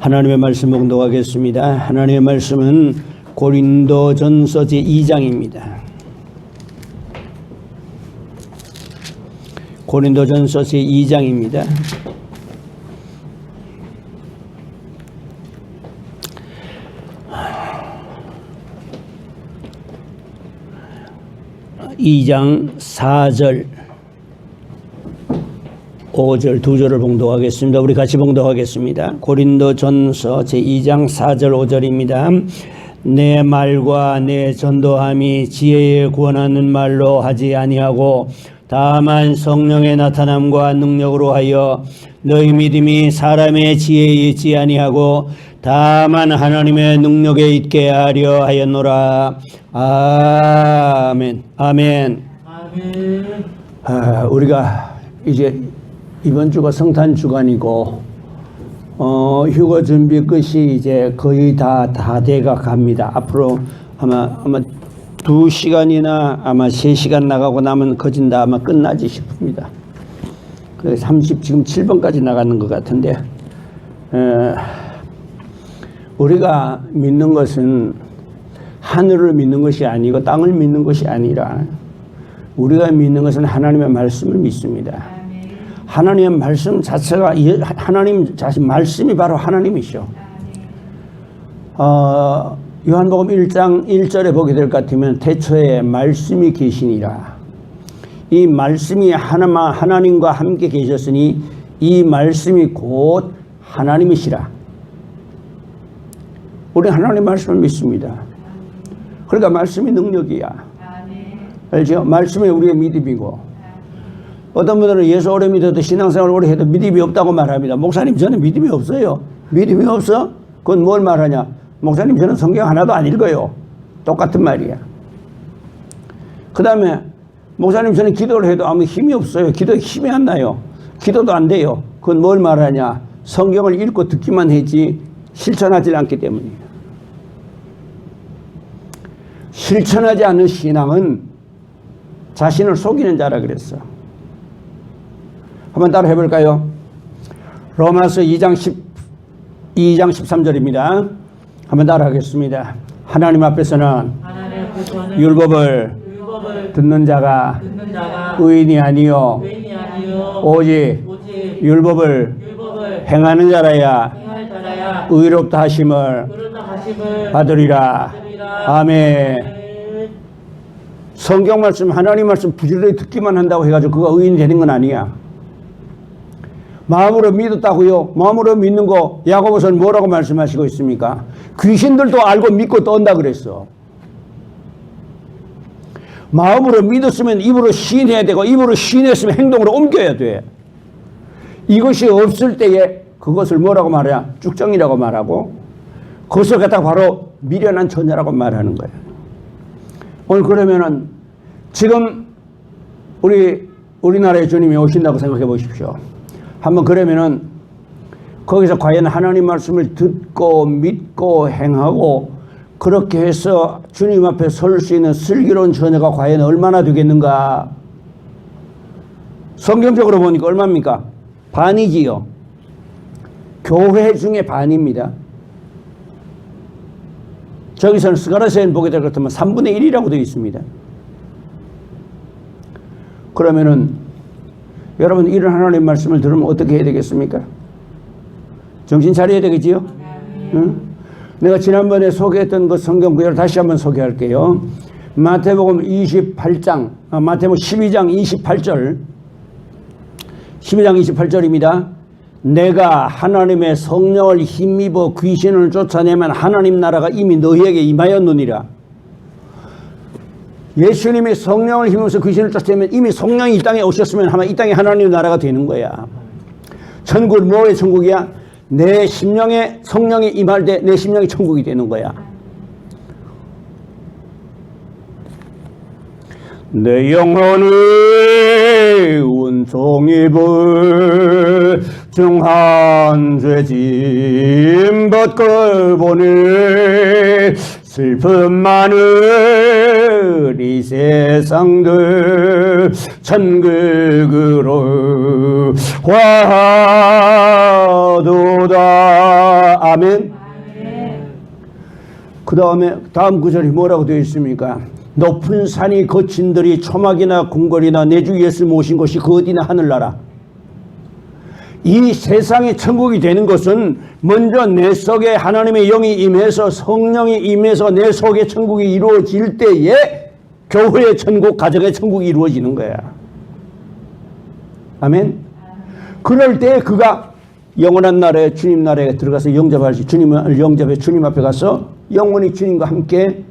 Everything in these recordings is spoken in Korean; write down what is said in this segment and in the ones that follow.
하나님의 말씀 봉독하겠습니다. 하나님의 말씀은 고린도전서 제2장입니다. 고린도전서 제2장입니다. 이 장 4절 5절 두 절을 봉독하겠습니다. 우리 같이 봉독하겠습니다. 고린도전서 제2장 4절 5절입니다. 내 말과 내 전도함이 지혜에 구원하는 말로 하지 아니하고 다만 성령의 나타남과 능력으로 하여 너희 믿음이 사람의 지혜에 있지 아니하고 다만 하나님의 능력에 있게 하려 하였노라. 아멘. 아멘. 아멘. 우리가 이제 이번 주가 성탄 주간이고 휴가 준비 끝이 이제 거의 다 돼가 갑니다. 앞으로 아마 2시간이나 아마 3시간 나가고 나면 거진다 아마 끝나지 싶습니다. 그래서 지금 7번까지 나가는 것 같은데 우리가 믿는 것은 하늘을 믿는 것이 아니고 땅을 믿는 것이 아니라 우리가 믿는 것은 하나님의 말씀을 믿습니다. 하나님의 말씀 자체가 하나님 자신 말씀이 바로 하나님이시오. 요한복음 1장 1절에 보게 될 것 같으면 태초에 말씀이 계시니라. 이 말씀이 하나님과 함께 계셨으니 이 말씀이 곧 하나님이시라. 우리는 하나님 말씀을 믿습니다. 그러니까 말씀이 능력이야. 알죠? 말씀이 우리의 믿음이고 어떤 분들은 예수 오래 믿어도 신앙생활 오래 해도 믿음이 없다고 말합니다. 목사님 저는 믿음이 없어요. 믿음이 없어? 그건 뭘 말하냐? 목사님 저는 성경 하나도 안 읽어요. 똑같은 말이야. 그 다음에 목사님 저는 기도를 해도 아무 힘이 없어요. 기도에 힘이 안 나요. 기도도 안 돼요. 그건 뭘 말하냐? 성경을 읽고 듣기만 했지 실천하지 않기 때문이에요. 실천하지 않는 신앙은 자신을 속이는 자라 그랬어. 한번 따라 해볼까요? 로마서 2장 13절입니다. 한번 따라 하겠습니다. 하나님 앞에서는 율법을 듣는 자가 의인이 아니요 오직 율법을 행하는 자라야 의롭다 하심을 받으리라. 아멘. 성경 말씀 하나님 말씀 부지런히 듣기만 한다고 해가지고 그가 의인이 되는 건 아니야. 마음으로 믿었다고요? 마음으로 믿는 거 야고보서는 뭐라고 말씀하시고 있습니까? 귀신들도 알고 믿고 떤다 그랬어. 마음으로 믿었으면 입으로 시인해야 되고 입으로 시인했으면 행동으로 옮겨야 돼. 이것이 없을 때에 그것을 뭐라고 말해야? 쭉정이라고 말하고 그것을 갖다가 바로 미련한 처녀라고 말하는 거예요. 오늘 그러면은 지금 우리나라의 주님이 오신다고 생각해 보십시오. 한번 그러면은 거기서 과연 하나님 말씀을 듣고 믿고 행하고 그렇게 해서 주님 앞에 설 수 있는 슬기로운 처녀가 과연 얼마나 되겠는가? 성경적으로 보니까 얼마입니까? 반이지요. 교회 중에 반입니다. 저기서는 스가랴서에 보게 될 것 같으면 3분의 1이라고 되어 있습니다. 그러면은 여러분 이런 하나님 말씀을 들으면 어떻게 해야 되겠습니까? 정신 차려야 되겠지요? 응? 내가 지난번에 소개했던 그 성경 구절을 다시 한번 소개할게요. 마태복음 28장, 마태복음 12장 28절 12장 28절입니다. 내가 하나님의 성령을 힘입어 귀신을 쫓아내면 하나님 나라가 이미 너희에게 임하였느니라. 예수님이 성령을 힘입어서 귀신을 쫓아내면 이미 성령이 이 땅에 오셨으면 아마 이 땅에 하나님의 나라가 되는 거야. 천국은 뭐의 천국이야? 내 심령에 성령이 임할 때 내 심령이 천국이 되는 거야. 내 영혼을 온종일 불중한 죄짐 벗고 보니 슬픔 많은 이 세상들 천국으로 와도다. 아멘. 그 다음에 다음 구절이 뭐라고 되어 있습니까? 높은 산이 거친들이 초막이나 궁궐이나 내 주 예수 모신 곳이 그 어디나 하늘나라. 이 세상의 천국이 되는 것은 먼저 내 속에 하나님의 영이 임해서 성령이 임해서 내 속에 천국이 이루어질 때에 교회의 천국, 가정의 천국이 이루어지는 거야. 아멘. 그럴 때 그가 영원한 나라에 주님 나라에 들어가서 영접할 수, 주님을 영접해 주님 앞에 가서 영원히 주님과 함께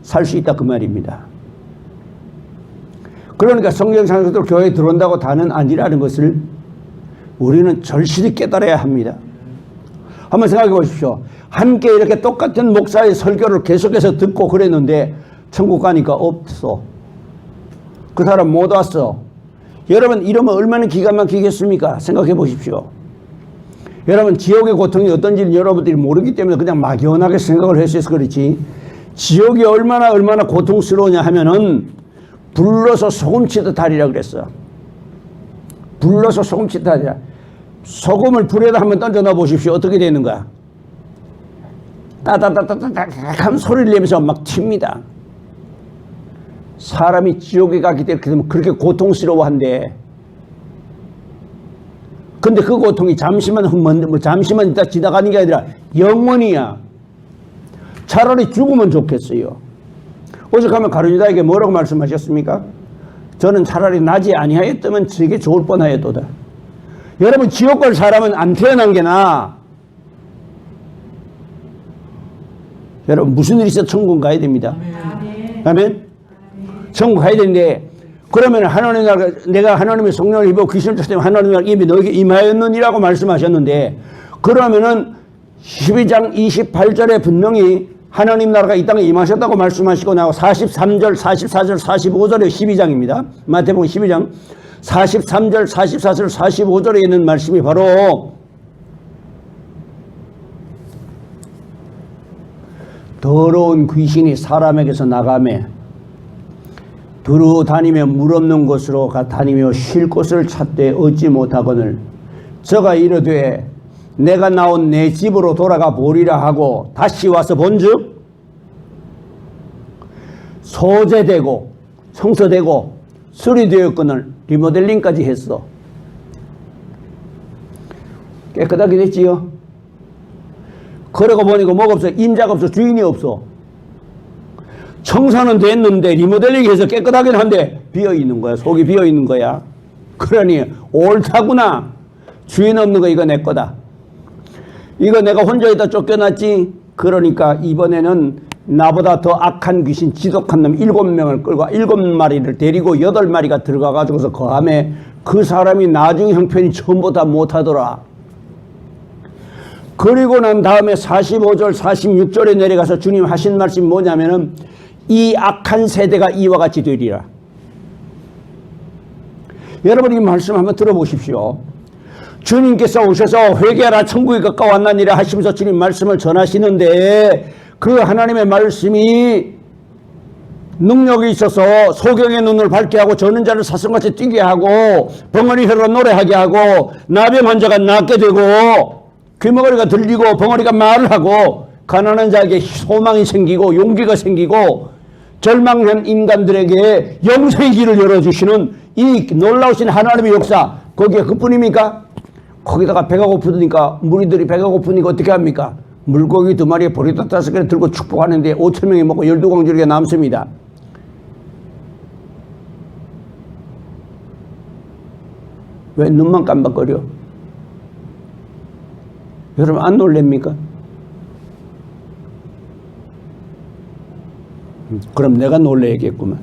살 수 있다 그 말입니다. 그러니까 성경상에서도 교회에 들어온다고 다는 아니라는 것을 우리는 절실히 깨달아야 합니다. 한번 생각해 보십시오. 함께 이렇게 똑같은 목사의 설교를 계속해서 듣고 그랬는데 천국 가니까 없어. 그 사람 못 왔어. 여러분 이러면 얼마나 기가 막히겠습니까? 생각해 보십시오. 여러분 지옥의 고통이 어떤지는 여러분들이 모르기 때문에 그냥 막연하게 생각을 했어서 그렇지, 지옥이 얼마나 고통스러우냐 하면은 불러서 소금치듯 하리라 그랬어. 불러서 소금치듯 하리라. 소금을 불에다 한번 던져 넣어 보십시오. 어떻게 되는 거야? 따다다다다닥 소리를 내면서 막 튑니다. 사람이 지옥에 가기 때문에 그렇게 고통스러워한데, 근데 그 고통이 잠시만 있다 지나가는 게 아니라 영원이야. 차라리 죽으면 좋겠어요. 오죽하면 가룟유다에게 뭐라고 말씀하셨습니까? 저는 차라리 나지 아니하였다면 저에게 좋을 뻔하였도다. 여러분 지옥 갈 사람은 안 태어난 게 나아. 여러분 무슨 일이 있어 천국 가야 됩니다. 아멘. 천국 가야 되는데, 그러면 하나님 나라, 내가 하나님의 성령을 입어 귀신을 쫓아내면 하나님의 나라 이미 너에게 임하였느니라고 말씀하셨는데, 그러면은 12장 28절에 분명히 하나님 나라가 이 땅에 임하셨다고 말씀하시고 나고 43절, 44절, 45절에 12장입니다. 마태복음 12장 43절, 44절, 45절에 있는 말씀이 바로 더러운 귀신이 사람에게서 나가매 두루 다니며 물 없는 곳으로 다니며 쉴 곳을 찾되 얻지 못하거늘 저가 이르되 내가 나온 내 집으로 돌아가 보리라 하고 다시 와서 본즉 소재되고 청소되고 수리되었거늘 리모델링까지 했어. 깨끗하게 됐지요. 그러고 보니까 뭐가 없어? 임자가 없어. 주인이 없어. 청소는 됐는데 리모델링 해서 깨끗하긴 한데 비어있는 거야. 속이 비어있는 거야. 그러니 옳다구나. 주인 없는 거 이거 내 거다. 이거 내가 혼자 있다 쫓겨났지. 그러니까 이번에는 나보다 더 악한 귀신 지독한 놈 7명을 끌고 7마리를 데리고 8마리가 들어가가지고서 거함에 그 사람이 나중 형편이 처음보다 못하더라. 그리고 난 다음에 45절 46절에 내려가서 주님 하신 말씀이 뭐냐면은 이 악한 세대가 이와 같이 되리라. 여러분 이 말씀 한번 들어보십시오. 주님께서 오셔서 회개하라 천국이 가까웠나니라 하시면서 주님 말씀을 전하시는데 그 하나님의 말씀이 능력이 있어서 소경의 눈을 밝게 하고 저는 자를 사슴같이 뛰게 하고 벙어리 혀로 노래하게 하고 나병 환자가 낫게 되고 귀머거리가 들리고 벙어리가 말을 하고 가난한 자에게 소망이 생기고 용기가 생기고 절망한 인간들에게 영생의 길을 열어주시는 이 놀라우신 하나님의 역사, 거기에 그뿐입니까? 거기다가 배가 고프니까 무리들이 배가 고프니까 어떻게 합니까? 물고기 2마리에 보리떡 5개를 들고 축복하는데 5,000명이 먹고 12공주리가 남습니다. 왜 눈만 깜박거려? 여러분 안 놀랍니까? 그럼 내가 놀래야겠구만.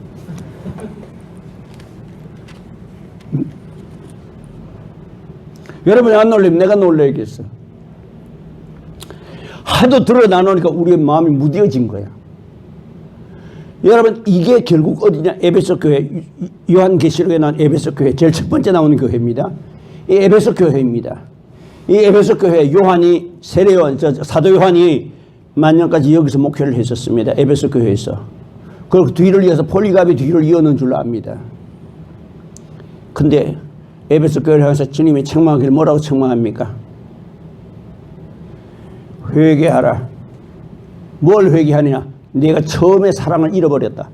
여러분이 안 놀라면 내가 놀래야겠어. 하도 드러나놓으니까 우리의 마음이 무뎌진 거야. 여러분 이게 결국 어디냐? 에베소 교회, 요한계시록에 나온 에베소 교회 제일 첫 번째 나오는 교회입니다. 이 에베소 교회입니다. 이 에베소 교회 요한이 세례요한, 사도 요한이 만년까지 여기서 목회를 했었습니다. 에베소 교회에서. 그리고 뒤를 이어서 폴리갑이 뒤를 이어는 줄로 압니다. 근데 에베소 교회를 향해서 주님이 책망하기를 뭐라고 책망합니까? 회개하라. 뭘 회개하느냐? 내가 처음에 사랑을 잃어버렸다.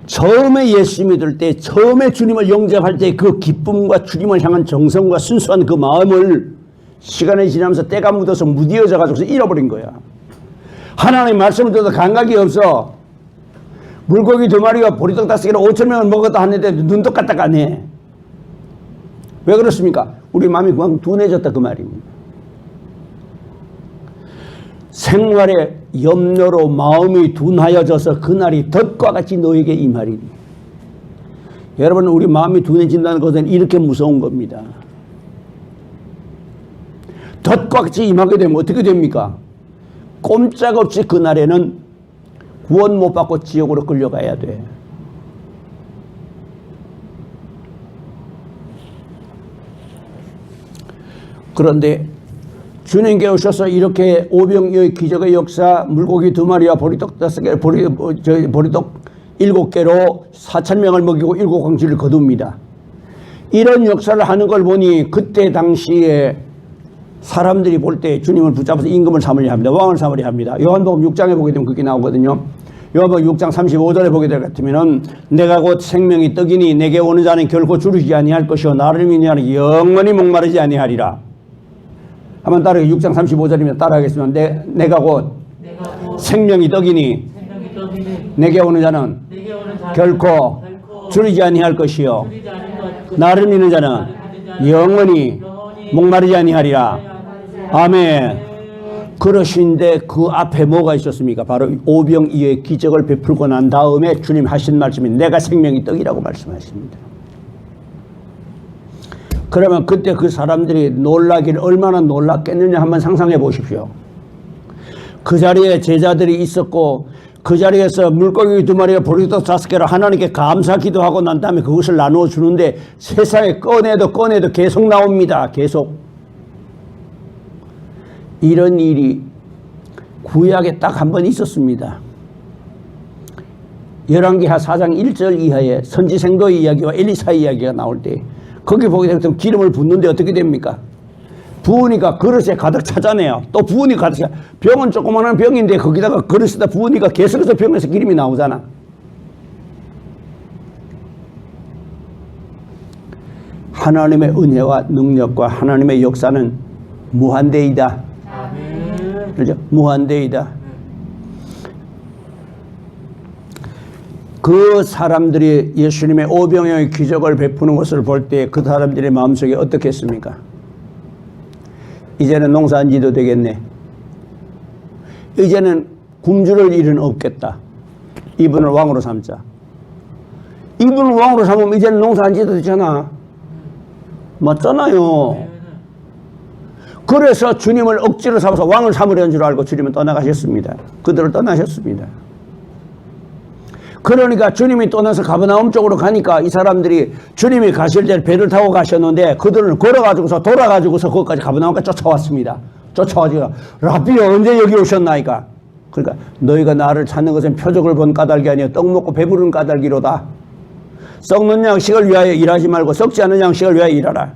처음에 예수 믿을 때, 처음에 주님을 영접할 때 그 기쁨과 주님을 향한 정성과 순수한 그 마음을 시간이 지나면서 때가 묻어서 무뎌져 가지고서 잃어버린 거야. 하나님의 말씀을 들어도 감각이 없어. 물고기 2마리가 보리떡 5개로 5,000명을 먹었다 하는데 눈도 까딱 안 해. 왜 그렇습니까? 우리 마음이 그만 둔해졌다 그 말입니다. 생활의 염려로 마음이 둔하여져서 그날이 덫과 같이 너에게 임하리니. 여러분, 우리 마음이 둔해진다는 것은 이렇게 무서운 겁니다. 덫과 같이 임하게 되면 어떻게 됩니까? 꼼짝없이 그날에는 구원 못 받고 지옥으로 끌려가야 돼. 그런데 주님께 오셔서 이렇게 오병이어의 기적의 역사, 물고기 2마리와 보리떡 5개, 보리떡 7개로 4,000명을 먹이고 7광지를 거둡니다. 이런 역사를 하는 걸 보니 그때 당시에 사람들이 볼 때 주님을 붙잡아서 임금을 삼으려 합니다. 왕을 삼으려 합니다. 요한복음 6장에 보게 되면 그게 나오거든요. 요한복음 6장 35절에 보게 될 것 같으면은 내가 곧 생명이 떡이니 내게 오는 자는 결코 주르지 아니할 것이요 나를 믿는 자는 영원히 목마르지 아니하리라. 한번 따라해. 6장 35절이면 따라하겠습니다. 내가 곧 생명이 떡이니 내게 오는 자는 결코 줄이지 아니할 것이요 나를 믿는 자는 영원히 목마르지 아니하리라. 아멘. 그러신데 그 앞에 뭐가 있었습니까? 바로 오병이어의 기적을 베풀고 난 다음에 주님 하신 말씀이 내가 생명이 떡이라고 말씀하십니다. 그러면 그때 그 사람들이 놀라기를 얼마나 놀랐겠느냐 한번 상상해 보십시오. 그 자리에 제자들이 있었고 그 자리에서 물고기 2마리와 보리떡 5개로 하나님께 감사 기도하고 난 다음에 그것을 나누어 주는데 세상에 꺼내도 계속 나옵니다. 계속. 이런 일이 구약에 딱 한 번 있었습니다. 열왕기하 4장 1절 이하에 선지생도의 이야기와 엘리사의 이야기가 나올 때 거기 보게 되면 기름을 붓는데 어떻게 됩니까? 부으니까 그릇에 가득 차잖아요. 또 부으니까 가득 차. 병은 조그마한 병인데 거기다가 그릇에다 부으니까 계속해서 병에서 기름이 나오잖아. 하나님의 은혜와 능력과 하나님의 역사는 무한대이다. 그렇죠? 무한대이다. 그 사람들이 예수님의 오병이어의 기적을 베푸는 것을 볼 때 그 사람들의 마음속에 어떻게 했습니까? 이제는 농사 안 지도 되겠네. 이제는 굶주릴 일은 없겠다. 이분을 왕으로 삼자. 이분을 왕으로 삼으면 이제는 농사 안 지도 되잖아. 맞잖아요. 그래서 주님을 억지로 삼아서 왕을 삼으려는 줄 알고 주님은 떠나가셨습니다. 그들을 떠나셨습니다. 그러니까 주님이 떠나서 가버나움 쪽으로 가니까 이 사람들이 주님이 가실 때 배를 타고 가셨는데 그들은 걸어가지고서 돌아가지고서 거기까지 가버나움까지 쫓아왔습니다. 쫓아와서 라삐 언제 여기 오셨나이까? 그러니까 너희가 나를 찾는 것은 표적을 본 까닭이 아니라 떡 먹고 배부른 까닭이로다. 썩는 양식을 위하여 일하지 말고 썩지 않은 양식을 위하여 일하라.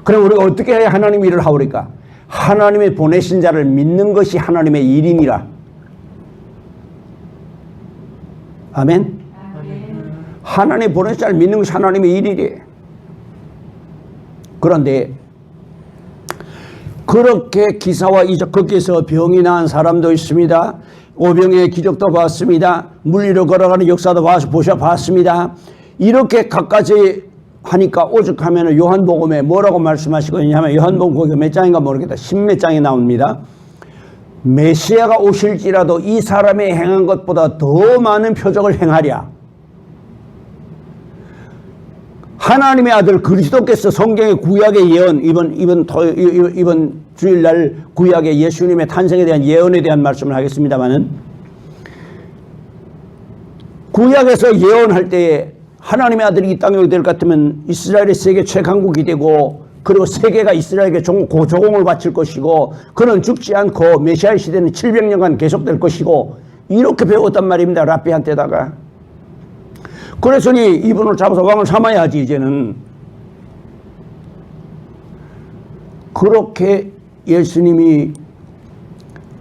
그럼 우리가 어떻게 해야 하나님 일을 하오리까? 하나님의 보내신 자를 믿는 것이 하나님의 일이니라. 아멘. 하나님 보내신 자를 믿는 것이 하나님의 일이래. 그런데 그렇게 기사와 이적 거기에서 병이 나은 사람도 있습니다. 오병이의 기적도 봤습니다. 물 위로 걸어가는 역사도 봤습니다. 이렇게 갖가지 하니까 오죽하면 요한복음에 뭐라고 말씀하시고 있냐면 요한복음 거기 몇 장인가 모르겠다. 10몇 장이 나옵니다. 메시아가 오실지라도 이 사람의 행한 것보다 더 많은 표적을 행하랴. 하나님의 아들 그리스도께서 성경의 구약의 예언, 이번 주일날 구약의 예수님의 탄생에 대한 예언에 대한 말씀을 하겠습니다만은 구약에서 예언할 때에 하나님의 아들이 이 땅에 오게 될 것 같으면 이스라엘의 세계 최강국이 되고 그리고 세계가 이스라엘에게 조공을 바칠 것이고 그는 죽지 않고 메시아의 시대는 700년간 계속될 것이고 이렇게 배웠단 말입니다. 랍비한테다가. 그래서니 이분을 잡아서 왕을 삼아야지 이제는. 그렇게 예수님이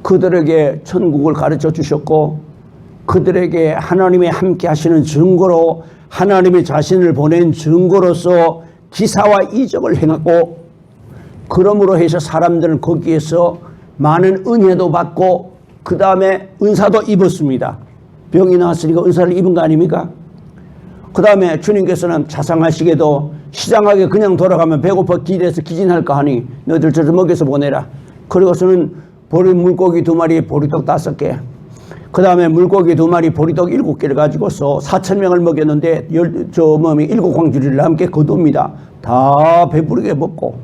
그들에게 천국을 가르쳐 주셨고 그들에게 하나님의 함께 하시는 증거로 하나님의 자신을 보낸 증거로서 기사와 이적을 행하고 그러므로 해서 사람들은 거기에서 많은 은혜도 받고 그 다음에 은사도 입었습니다. 병이 나왔으니까 은사를 입은 거 아닙니까? 그 다음에 주님께서는 자상하시게도 시장하게 그냥 돌아가면 배고파 길에서 기진할까 하니 너희들 저를 먹여서 보내라. 그리고서는 물고기 2마리 보리떡 5개 그 다음에 물고기 2마리 보리떡 7개를 가지고서 4,000명을 먹였는데 7광주리를 함께 거둡니다. 다 배부르게 먹고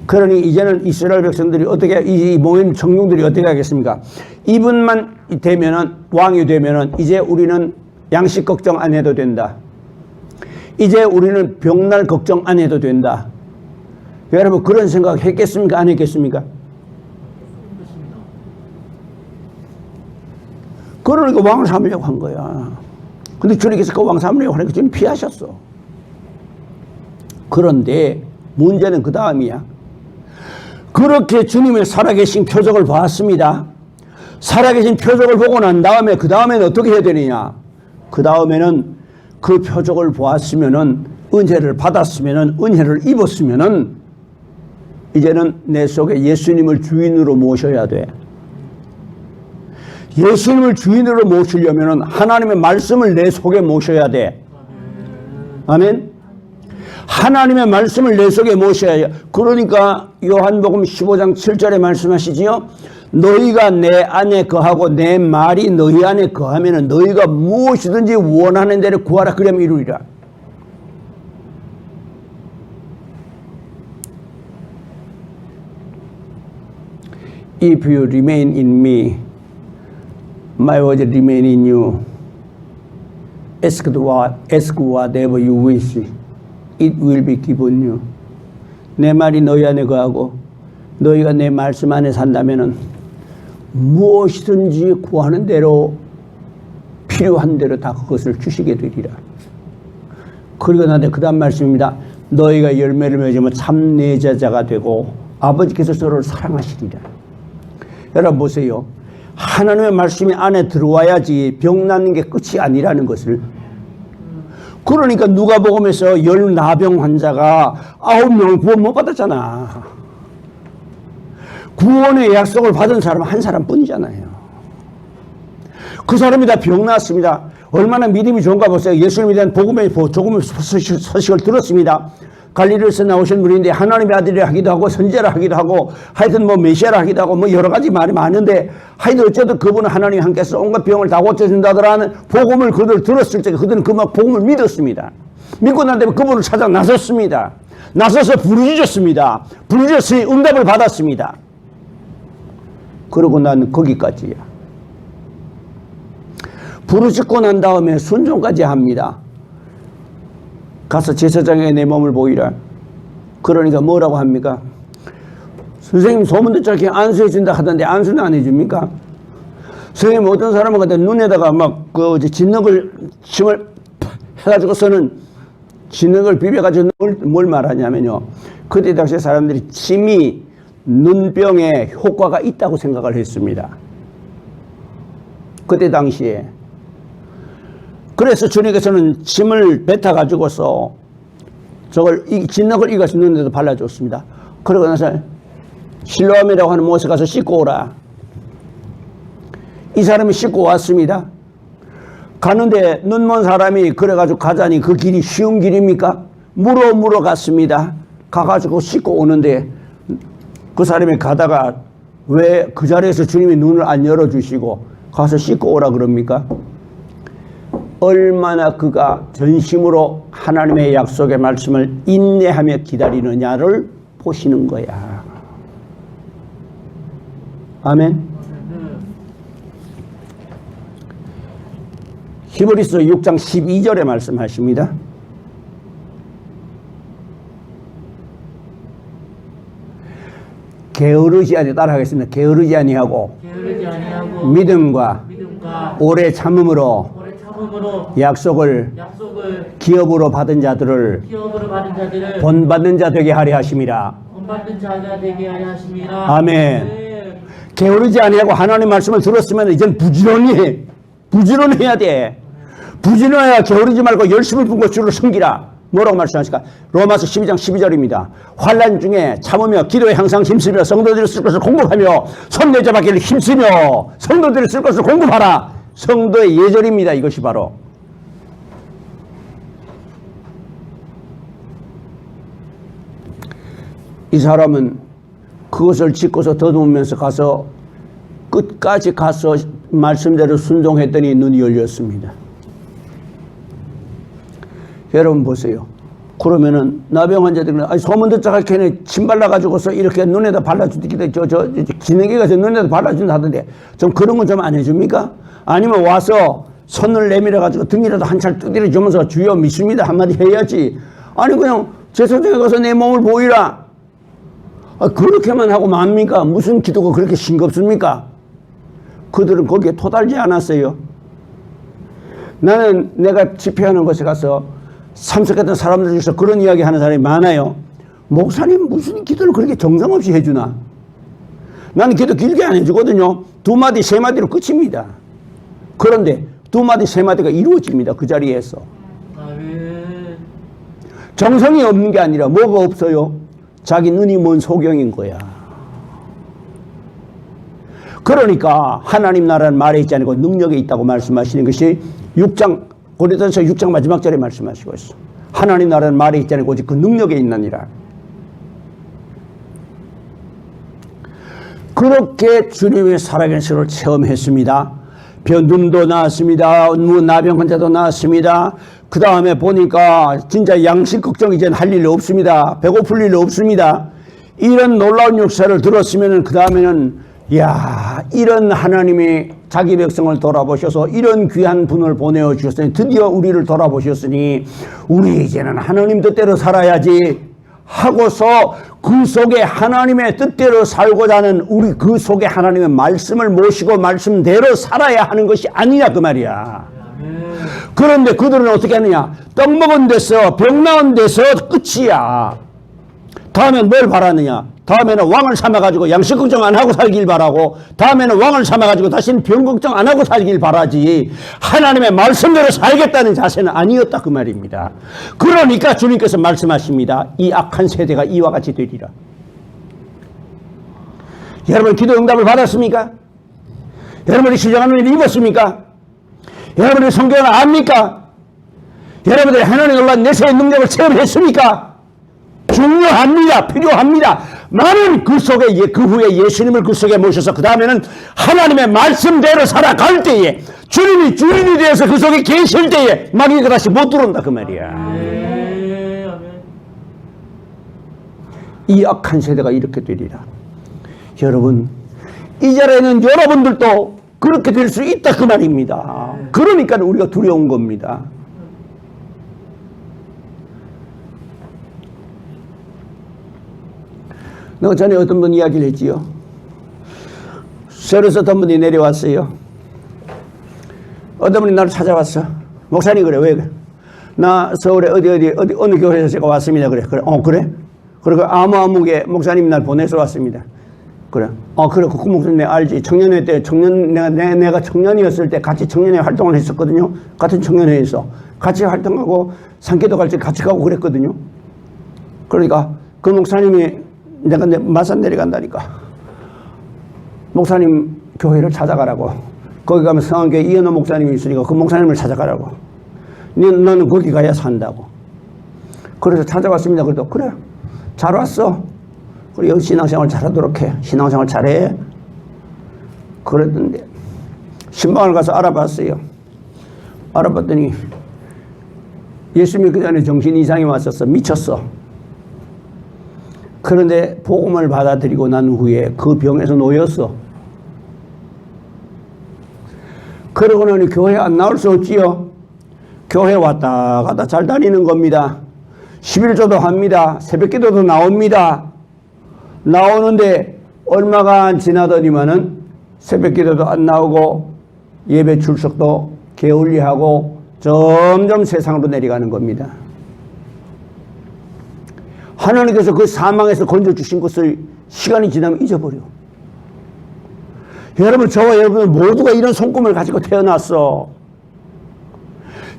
그러니 이제는 이스라엘 백성들이 어떻게 이 모인 청중들이 어떻게 하겠습니까? 이분만 되면은 왕이 되면은 이제 우리는 양식 걱정 안 해도 된다. 이제 우리는 병날 걱정 안 해도 된다. 여러분 그런 생각 했겠습니까? 안 했겠습니까? 그러니까 왕을 삼으려고 한 거야. 근데 주님께서 그 왕 삼으려고 하니까 주님 피하셨어. 그런데 문제는 그 다음이야. 그렇게 주님의 살아계신 표적을 보았습니다. 살아계신 표적을 보고 난 다음에 그 다음에는 어떻게 해야 되느냐? 그 다음에는 그 표적을 보았으면은 은혜를 받았으면은 은혜를 입었으면은 이제는 내 속에 예수님을 주인으로 모셔야 돼. 예수님을 주인으로 모시려면은 하나님의 말씀을 내 속에 모셔야 돼. 아멘. 하나님의 말씀을 내 속에 모셔야 해요. 그러니까 요한복음 15장 7절에 말씀하시지요. 너희가 내 안에 거하고 내 말이 너희 안에 거하면 너희가 무엇이든지 원하는 대로 구하라 그러면 이루리라. If you remain in me, my words remain in you. Ask whatever you wish. It will be given you. 내 말이 너희 안에 거하고 너희가 내 말씀 안에 산다면은 무엇이든지 구하는 대로 필요한 대로 다 그것을 주시게 되리라. 그리고 나한테 그 다음 말씀입니다. 너희가 열매를 맺으면 참 내 제자가 되고 아버지께서 서로를 사랑하시리라. 여러분 보세요. 하나님의 말씀이 안에 들어와야지 병 낫는 게 끝이 아니라는 것을. 그러니까 누가복음에서 열나병 환자가 9명을 구원 못 받았잖아. 구원의 약속을 받은 사람은 한 사람뿐이잖아요. 그 사람이 다 병 나았습니다. 얼마나 믿음이 좋은가 보세요. 예수님에 대한 복음의 조금의 소식을 들었습니다. 갈릴리에서 나오신 분인데 하나님의 아들이라 하기도 하고 선지자라 하기도 하고 하여튼 뭐 메시아라 하기도 하고 뭐 여러 가지 말이 많은데 하여튼 어쨌든 그분은 하나님이 함께해서 온갖 병을 다 고쳐준다더라는 복음을 그들 들었을 때 그들은 그 막 복음을 믿었습니다. 믿고 난 다음에 그분을 찾아 나섰습니다. 나서서 부르짖었습니다. 부르짖었으니 응답을 받았습니다. 그러고 난 거기까지야. 부르짖고 난 다음에 순종까지 합니다. 가서 제사장에게 내 몸을 보이라. 그러니까 뭐라고 합니까? 선생님 소문 듣자 이렇게 안수해 준다 하던데 안수는 안 해줍니까? 선생님 어떤 사람은 갖다 눈에다가 막 그 진흙을 침을 해가지고서는 진흙을 비벼가지고 뭘 말하냐면요. 그때 당시에 사람들이 침이 눈병에 효과가 있다고 생각을 했습니다. 그때 당시에. 그래서 주님께서는 침을 뱉어가지고서 저걸 진흙을 이것이 눈에도 발라줬습니다. 그러고 나서 실로암이라고 하는 못에 가서 씻고 오라. 이 사람이 씻고 왔습니다. 가는데 눈먼 사람이 그래가지고 가자니 그 길이 쉬운 길입니까? 물어 갔습니다. 가가지고 씻고 오는데 그 사람이 가다가 왜 그 자리에서 주님이 눈을 안 열어주시고 가서 씻고 오라 그럽니까? 얼마나 그가 전심으로 하나님의 약속의 말씀을 인내하며 기다리느냐를 보시는 거야. 아멘. 히브리서 6장 12절에 말씀하십니다. 게으르지 아니 따라하겠습니다. 게으르지 아니하고 믿음과 오래 참음으로 약속을 본받는 자 되게 하려 하심이라. 구원받는 자가 되게 하려 하십니다. 아멘. 네. 게으르지 아니하고 하나님 말씀을 들었으면 이젠 부지런해야 돼. 부지런해야 게으르지 말고 열심을 품고 주를 섬기라. 뭐라고 말씀하실까? 로마서 12장 12절입니다. 환난 중에 참으며 기도에 항상 힘쓰며 성도들이 쓸 것을 공급하며 손 내잡아기를 힘쓰며 성도들이 쓸 것을 공급하라. 성도의 예절입니다. 이것이 바로. 이 사람은 그것을 짓고서 더듬으면서 가서 끝까지 가서 말씀대로 순종했더니 눈이 열렸습니다. 여러분 보세요. 그러면은 나병 환자들은 소문 듣자가 걔네 침 발라가지고서 이렇게 눈에다 발라주기도 기능이 가서 눈에다 발라준다 하던데 좀 그런 건 좀 안 해줍니까? 아니면 와서 손을 내밀어가지고 등이라도 한철 두드려 주면서 주여 믿습니다 한마디 해야지. 아니 그냥 제사장에 가서 내 몸을 보이라. 그렇게만 하고 맙니까? 무슨 기도가 그렇게 싱겁습니까? 그들은 거기에 토달지 않았어요. 나는 내가 집회하는 곳에 가서 참석했던 사람들 중에서 그런 이야기 하는 사람이 많아요. 목사님 무슨 기도를 그렇게 정성없이 해주나? 나는 기도 길게 안 해주거든요. 2마디 3마디로 끝입니다. 그런데 2마디 3마디가 이루어집니다. 그 자리에서. 정성이 없는 게 아니라 뭐가 없어요? 자기 눈이 먼 소경인 거야. 그러니까 하나님 나라는 말에 있지 않고 능력에 있다고 말씀하시는 것이 6장 고린도전서 6장 마지막 절에 말씀하시고 있어. 하나님 나라는 말에 있지 않고 오직 그 능력에 있느니라. 그렇게 주님의 살아계심을 체험했습니다. 눈도 나았습니다. 나병 환자도 나았습니다. 그 다음에 보니까 진짜 양식 걱정 이제는 할 일 없습니다. 배고플 일 없습니다. 이런 놀라운 역사를 들었으면 그 다음에는 야, 이런 하나님이 자기 백성을 돌아보셔서 이런 귀한 분을 보내어 주셨으니 드디어 우리를 돌아보셨으니 우리 이제는 하나님 뜻대로 살아야지 하고서 그 속에 하나님의 뜻대로 살고자 하는 우리 그 속에 하나님의 말씀을 모시고 말씀대로 살아야 하는 것이 아니냐 그 말이야. 그런데 그들은 어떻게 하느냐? 떡 먹은 데서 병 나은 데서 끝이야. 다음엔 뭘 바라느냐? 다음에는 왕을 삼아가지고 양식 걱정 안 하고 살길 바라고, 다음에는 왕을 삼아가지고 다시는 병 걱정 안 하고 살길 바라지 하나님의 말씀대로 살겠다는 자세는 아니었다 그 말입니다. 그러니까 주님께서 말씀하십니다. 이 악한 세대가 이와 같이 되리라. 여러분 기도 응답을 받았습니까? 여러분이 시장하는 일을 입었습니까? 여러분이 성경을 압니까? 여러분들이 하나님의 놀라운 내세의 능력을 체험했습니까? 중요합니다. 필요합니다. 나는 그 속에 그 후에 예수님을 그 속에 모셔서 그 다음에는 하나님의 말씀대로 살아갈 때에 주님이 주인이 되어서 그 속에 계실 때에 마귀가 다시 못 들어온다 그 말이야. 이 악한 세대가 이렇게 되리라. 여러분 이 자리에는 여러분들도 그렇게 될 수 있다 그 말입니다. 그러니까 우리가 두려운 겁니다. 내가 전에 어떤 분 이야기를 했지요. 서울에서 어떤 분이 내려왔어요. 어떤 분이 나를 찾아왔어. 목사님 그래 왜 그래? 나 서울에 어디 어느 교회에서 제가 왔습니다. 그래. 그래? 그리고 아무개 목사님이 날 보내서 왔습니다. 그래. 그래. 그 목사님 내가 알지. 청년회 때 내가 청년이었을 때 같이 청년회 활동을 했었거든요. 같은 청년회에서 같이 활동하고 산기도 같이 가고 그랬거든요. 그러니까 그 목사님이 내가 마산 내려간다니까 목사님 교회를 찾아가라고. 거기 가면 성안교회 이현호 목사님이 있으니까 그 목사님을 찾아가라고. 너는 거기 가야 산다고. 그래서 찾아왔습니다. 그래도 그래 잘 왔어. 그리고 신앙생활 잘하도록 해. 신앙생활 잘해. 그랬는데 신방을 가서 알아봤어요. 알아봤더니 예수 믿기 전에 정신 이상이 왔었어. 미쳤어. 그런데 복음을 받아들이고 난 후에 그 병에서 놓였어. 그러고 나니 교회 안 나올 수 없지요. 교회 왔다 갔다 잘 다니는 겁니다. 11조도 합니다. 새벽기도도 나옵니다. 나오는데 얼마가 안 지나더니만은 새벽기도도 안 나오고 예배 출석도 게을리하고 점점 세상으로 내려가는 겁니다. 하나님께서 그 사망에서 건져주신 것을 시간이 지나면 잊어버려. 여러분, 저와 여러분 모두가 이런 손금을 가지고 태어났어.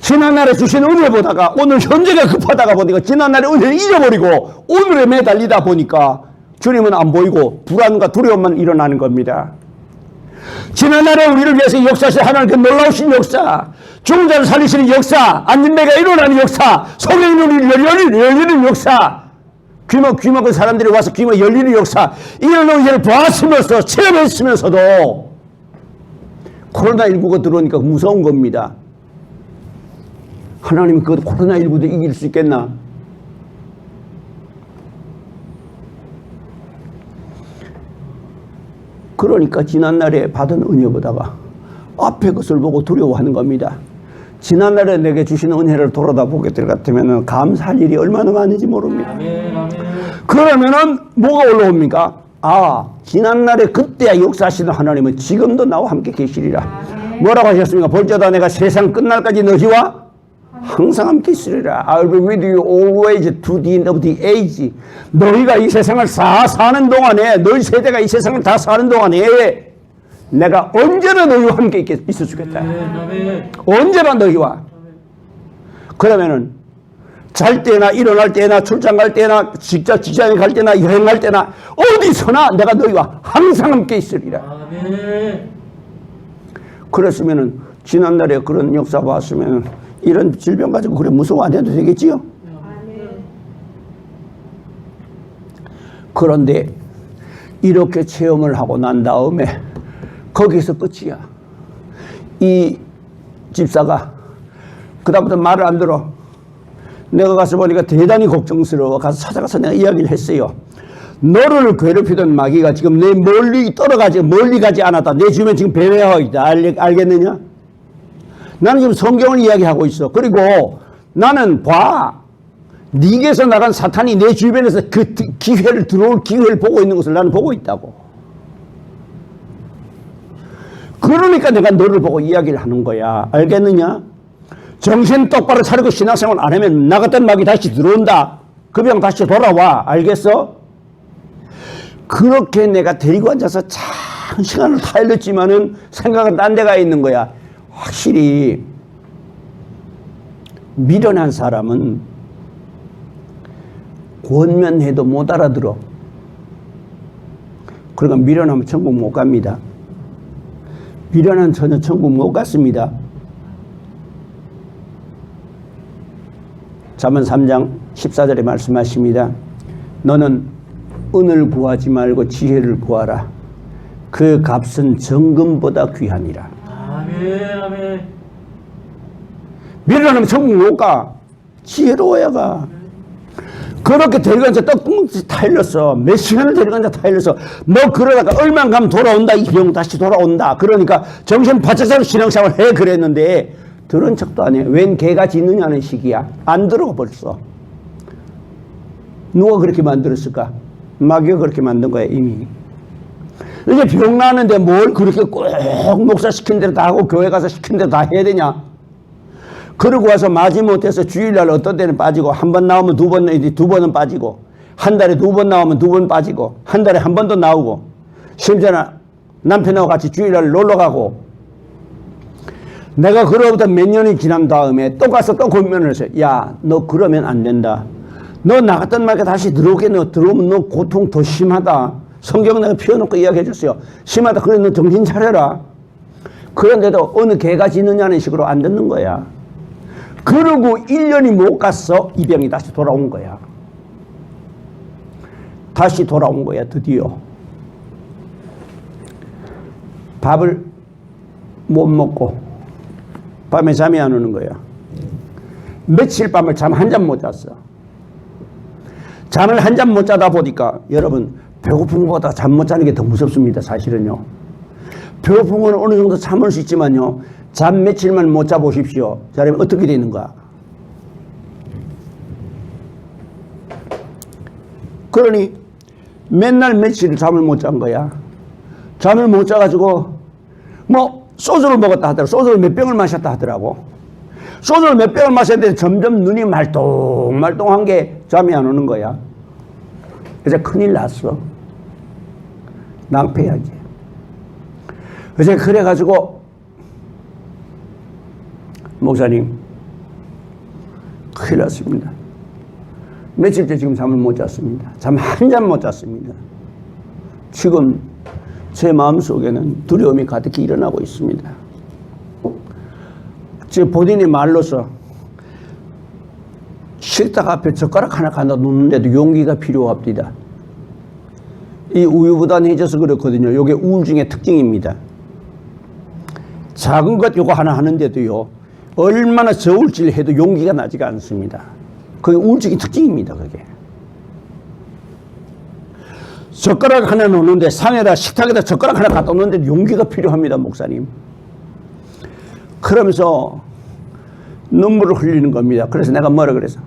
지난날에 주신 은혜 보다가 오늘 현재가 급하다가 보니까 지난날의 은혜를 잊어버리고 오늘에 매달리다 보니까 주님은 안 보이고 불안과 두려움만 일어나는 겁니다. 지난날에 우리를 위해서 역사하신 하나님께 놀라우신 역사, 죽은 자를 살리시는 역사, 앉은 데가 일어나는 역사, 성령 눈이 열리는 역사, 귀 먹은 사람들이 와서 귀가 열리는 역사, 이런 은혜를 보았으면서 체험했으면서도 코로나19가 들어오니까 무서운 겁니다. 하나님이 그 코로나19도 이길 수 있겠나? 그러니까 지난날에 받은 은혜보다가 앞에 것을 보고 두려워하는 겁니다. 지난날에 내게 주신 은혜를 돌아다 보게 될 것 같으면 감사할 일이 얼마나 많은지 모릅니다. 그러면은 뭐가 올라옵니까? 아, 지난날에 그때야 역사하시는 하나님은 지금도 나와 함께 계시리라. 뭐라고 하셨습니까? 볼지어다 내가 세상 끝날까지 너희와 항상 함께 있으리라. I'll be with you always to the end of the age. 너희가 이 세상을 다 사는 동안에, 너희 세대가 이 세상을 다 사는 동안에 내가 언제나 너희와 함께 있어 주겠다. 언제나 너희와. 그러면은 잘 때나 일어날 때나 출장 갈 때나 직장에 갈 때나 여행 갈 때나 어디서나 내가 너희와 항상 함께 있으리라. 그랬으면은 지난날에 그런 역사 봤으면 이런 질병 가지고 그래 무서워 안 해도 되겠지요? 그런데 이렇게 체험을 하고 난 다음에 거기서 끝이야. 이 집사가 그다음부터 말을 안 들어. 내가 가서 보니까 대단히 걱정스러워. 가서 찾아가서 내가 이야기를 했어요. 너를 괴롭히던 마귀가 지금 내 멀리 가지 않았다. 내 주변에 지금 배회하고 있다. 알겠느냐? 나는 지금 성경을 이야기하고 있어. 그리고 나는 봐. 네게서 나간 사탄이 내 주변에서 그 기회를 들어올 기회를 보고 있는 것을 나는 보고 있다고. 그러니까 내가 너를 보고 이야기를 하는 거야. 알겠느냐? 정신 똑바로 차리고 신앙생활 안 하면 나갔던 마귀 다시 들어온다. 그 병 다시 돌아와. 알겠어? 그렇게 내가 데리고 앉아서 참 시간을 타일렀지만은 생각은 딴 데가 있는 거야. 확실히 미련한 사람은 권면해도 못 알아들어. 그러니까 미련하면 천국 못 갑니다. 미련한 전혀 천국 못 갔습니다. 잠언 3장 14절에 말씀하십니다. 너는 은을 구하지 말고 지혜를 구하라. 그 값은 정금보다 귀하니라. 아멘. 미련하면 천국 못 가. 지혜로워야 가. 그렇게 데려간 자 떡구멍치 타일렀어. 몇 시간을 데려간 자 타일렀어. 너 그러다가 얼마 가면 돌아온다. 이 병 다시 돌아온다. 그러니까 정신 바짝 차리고 신앙생활 해 그랬는데 들은 척도 안 해. 웬 개가 짖느냐는 시기야. 안 들어 벌써. 누가 그렇게 만들었을까? 마귀가 그렇게 만든 거야 이미. 이제 병 나는데 뭘 그렇게 꼭 목사 시킨 대로 다 하고 교회 가서 시킨 대로 다 해야 되냐? 그러고 와서 마지못해서 주일날 어떤 때는 빠지고 한 번 나오면 두 번은 빠지고 한 달에 2번 나오면 2번 빠지고 한 달에 한 번도 나오고 심지어는 남편하고 같이 주일날 놀러 가고 내가 그로부터 몇 년이 지난 다음에 또 가서 또 권면을 했어요. 야, 너 그러면 안 된다. 너 나갔던 말까 다시 들어오게 너 들어오면 너 고통 더 심하다. 성경 내가 피워놓고 이야기해 줬어요. 심하다. 그래 너 정신 차려라. 그런데도 어느 개가 짖느냐는 식으로 안 듣는 거야. 그러고 1년이 못 갔어. 이 병이 다시 돌아온 거야. 다시 돌아온 거야 드디어. 밥을 못 먹고 밤에 잠이 안 오는 거야. 며칠 밤을 잠 한 잠 못 잤어. 잠을 한 잠 못 자다 보니까 여러분 배고픈 것보다 잠 못 자는 게 더 무섭습니다. 사실은요. 배고픈 건 어느 정도 참을 수 있지만요. 잠 며칠만 못 자보십시오. 자, 그러면 어떻게 되는가? 그러니 맨날 며칠 잠을 못 잔 거야. 잠을 못 자가지고 뭐 소주를 먹었다 하더라고. 소주를 몇 병을 마셨다 하더라고. 소주를 몇 병을 마셨는데 점점 눈이 말똥말똥한 게 잠이 안 오는 거야. 이제 큰일 났어. 낭패야지. 이제 그래가지고 목사님 큰일 났습니다. 며칠째 지금 잠을 못 잤습니다. 잠 한 잠 못 잤습니다. 지금 제 마음속에는 두려움이 가득히 일어나고 있습니다. 지금 본인의 말로서 식탁 앞에 젓가락 하나 갖다 놓는데도 용기가 필요합니다. 이 우유부단해져서 그렇거든요. 이게 우울증의 특징입니다. 작은 것 요거 하나 하는데도요, 얼마나 저울질 해도 용기가 나지가 않습니다. 그게 우울증의 특징입니다. 그게 젓가락 하나 놓는데, 상에다 식탁에다 젓가락 하나 갖다 놓는데 용기가 필요합니다. 목사님. 그러면서 눈물을 흘리는 겁니다. 그래서 내가 뭐라 그래서,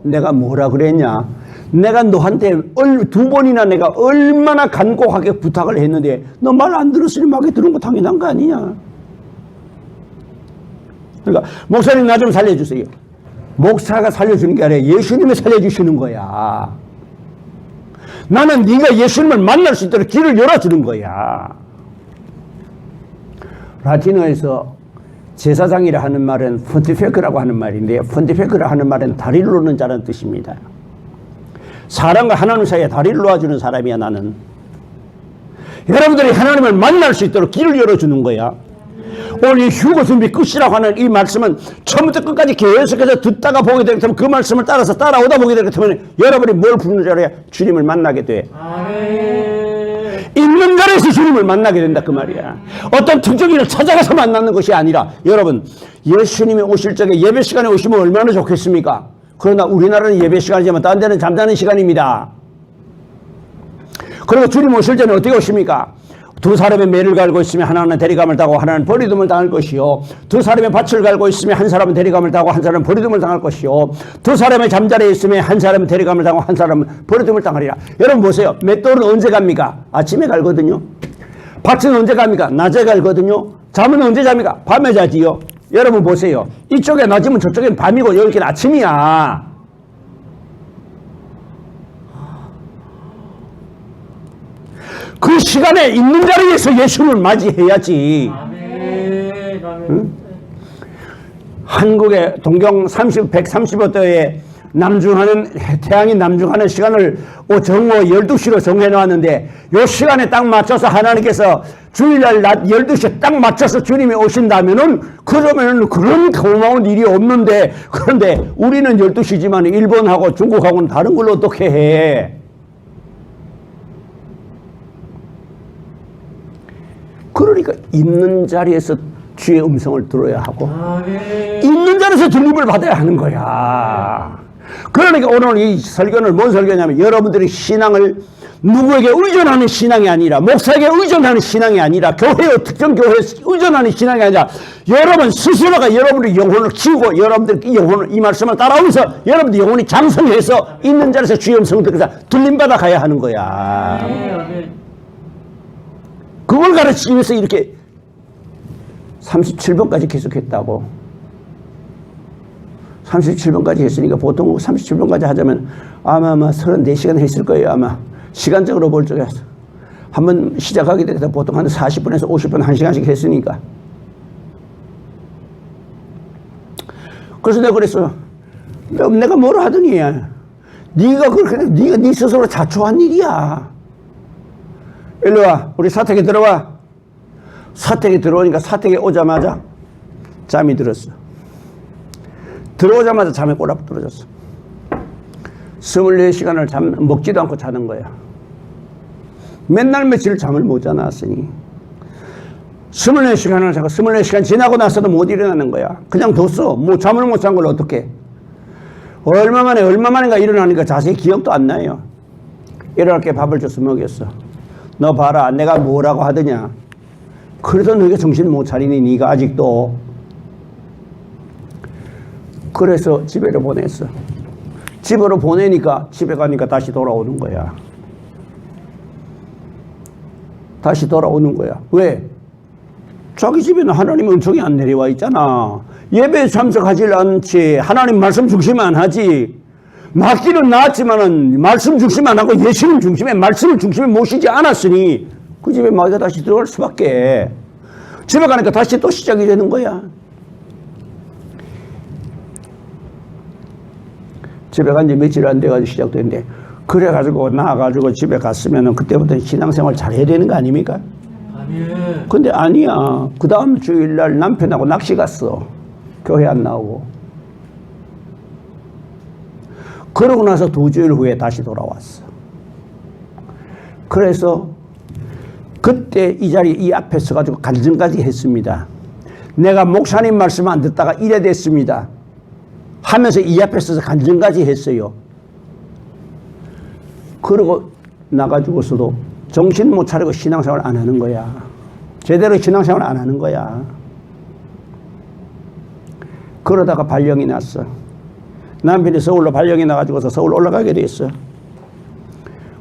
내가 뭐라 그랬냐, 내가 너한테 2번이나 내가 얼마나 간곡하게 부탁을 했는데 너 말 안 들었으니 막에 들은 거 당연한 거 아니냐. 그러니까 목사님 나 좀 살려주세요. 목사가 살려주는 게 아니라 예수님이 살려주시는 거야. 나는 네가 예수님을 만날 수 있도록 길을 열어주는 거야. 라틴어에서 제사장이라 하는 말은 폰티페크라고 하는 말인데요, 폰티페크라 하는 말은 다리를 놓는 자라는 뜻입니다. 사람과 하나님 사이에 다리를 놓아주는 사람이야. 나는 여러분들이 하나님을 만날 수 있도록 길을 열어주는 거야. 오늘 이 휴거 준비 끝이라고 하는 이 말씀은 처음부터 끝까지 계속해서 듣다가 보게 되기 때문에 그 말씀을 따라서 따라오다 보게 되기 때문에 여러분이 뭘 부르는 줄 알아야 주님을 만나게 돼. 있는 자리에서 주님을 만나게 된다 그 말이야. 어떤 특정인을 찾아가서 만나는 것이 아니라, 여러분 예수님이 오실 적에 예배 시간에 오시면 얼마나 좋겠습니까? 그러나 우리나라는 예배 시간이지만 딴 데는 잠자는 시간입니다. 그리고 주님 오실 때는 어떻게 오십니까? 두 사람의 매를 갈고 있으면 하나는 대리감을 당하고 하나는 버리둠을 당할 것이요, 두 사람의 밭을 갈고 있으면 한 사람은 대리감을 당하고 한 사람은 버리둠을 당할 것이요, 두 사람의 잠자리에 있으면 한 사람은 대리감을 당하고 한 사람은 버리둠을 당하리라. 여러분 보세요. 맷돌은 언제 갑니까? 아침에 갈거든요. 밭은 언제 갑니까? 낮에 갈거든요. 잠은 언제 잡니까? 밤에 자지요. 여러분 보세요. 이쪽에 낮이면 저쪽엔 밤이고 여기는 아침이야. 그 시간에 있는 자리에서 예수를 맞이해야지. 아멘. 응? 한국의 동경 135도에 남중하는, 태양이 남중하는 시간을 정오 12시로 정해놓았는데, 이 시간에 딱 맞춰서 하나님께서 주일날 낮 12시에 딱 맞춰서 주님이 오신다면은, 그러면은 그런 고마운 일이 없는데, 그런데 우리는 12시지만 일본하고 중국하고는 다른 걸로 어떻게 해? 그러니까 있는 자리에서 주의 음성을 들어야 하고, 있는 자리에서 들림을 받아야 하는 거야. 그러니까 오늘 이 설교는 뭔 설교냐면, 여러분들이 신앙을 누구에게 의존하는 신앙이 아니라, 목사에게 의존하는 신앙이 아니라, 교회의 특정 교회에 의존하는 신앙이 아니라, 여러분 스스로가 여러분의 영혼을 키우고, 여러분들 영혼을, 이 말씀을 따라오면서 여러분들 영혼이 장성해서 있는 자리에서 주의 음성을 듣고서 들림받아 가야 하는 거야. 그걸 가르치기 위해서 이렇게 37번까지 계속했다고. 37번까지 했으니까 보통 37번까지 하자면 아마 34시간 했을 거예요. 아마 시간적으로 볼 적에 한번 시작하게 되면 보통 한 40분에서 50분 1시간씩 했으니까. 그래서 내가 그랬어. 내가 뭐라 하더니, 네가 그렇게 네가 네 스스로 자초한 일이야. 일로 와. 우리 사택에 들어와. 사택에 들어오니까 사택에 오자마자 잠이 들었어. 들어오자마자 잠에 꼬라박 떨어졌어. 24시간을 먹지도 않고 자는 거야. 맨날 며칠 잠을 못 자놨으니 24시간을 자고 24시간 지나고 나서도 못 일어나는 거야. 그냥 뒀어. 뭐 잠을 못 잔 걸 어떡해. 얼마 만인가 일어나니까 자세히 기억도 안 나요. 일어날게 밥을 줘서 먹였어. 너 봐라. 내가 뭐라고 하더냐. 그래도 너희가 정신 못 차리니 네가 아직도. 그래서 집에로 보냈어. 집으로 보내니까 집에 가니까 다시 돌아오는 거야. 다시 돌아오는 거야. 왜? 자기 집에는 하나님 은총이 안 내려와 있잖아. 예배에 참석하지 않지. 하나님 말씀 중심 안 하지. 낳기는 낳았지만은 말씀 중심 안 하고 예수님 중심에 말씀을 중심에 모시지 않았으니 그 집에 마귀가 다시 들어갈 수밖에. 집에 가니까 다시 또 시작이 되는 거야. 집에 간 지 며칠 안 돼가지고 시작됐는데, 그래가지고 나가지고 집에 갔으면은 그때부터 신앙생활 잘 해야 되는 거 아닙니까? 아멘. 근데 아니야. 그 다음 주일날 남편하고 낚시 갔어. 교회 안 나오고. 그러고 나서 2주일 후에 다시 돌아왔어. 그래서 그때 이 자리 이 앞에 서가지고 간증까지 했습니다. 내가 목사님 말씀 안 듣다가 이래 됐습니다 하면서 이 앞에 서서 간증까지 했어요. 그러고 나가지고서도 정신 못 차리고 신앙생활 안 하는 거야. 제대로 신앙생활 안 하는 거야. 그러다가 발령이 났어. 남편이 서울로 발령이 나가지고서 서울 올라가게 됐어.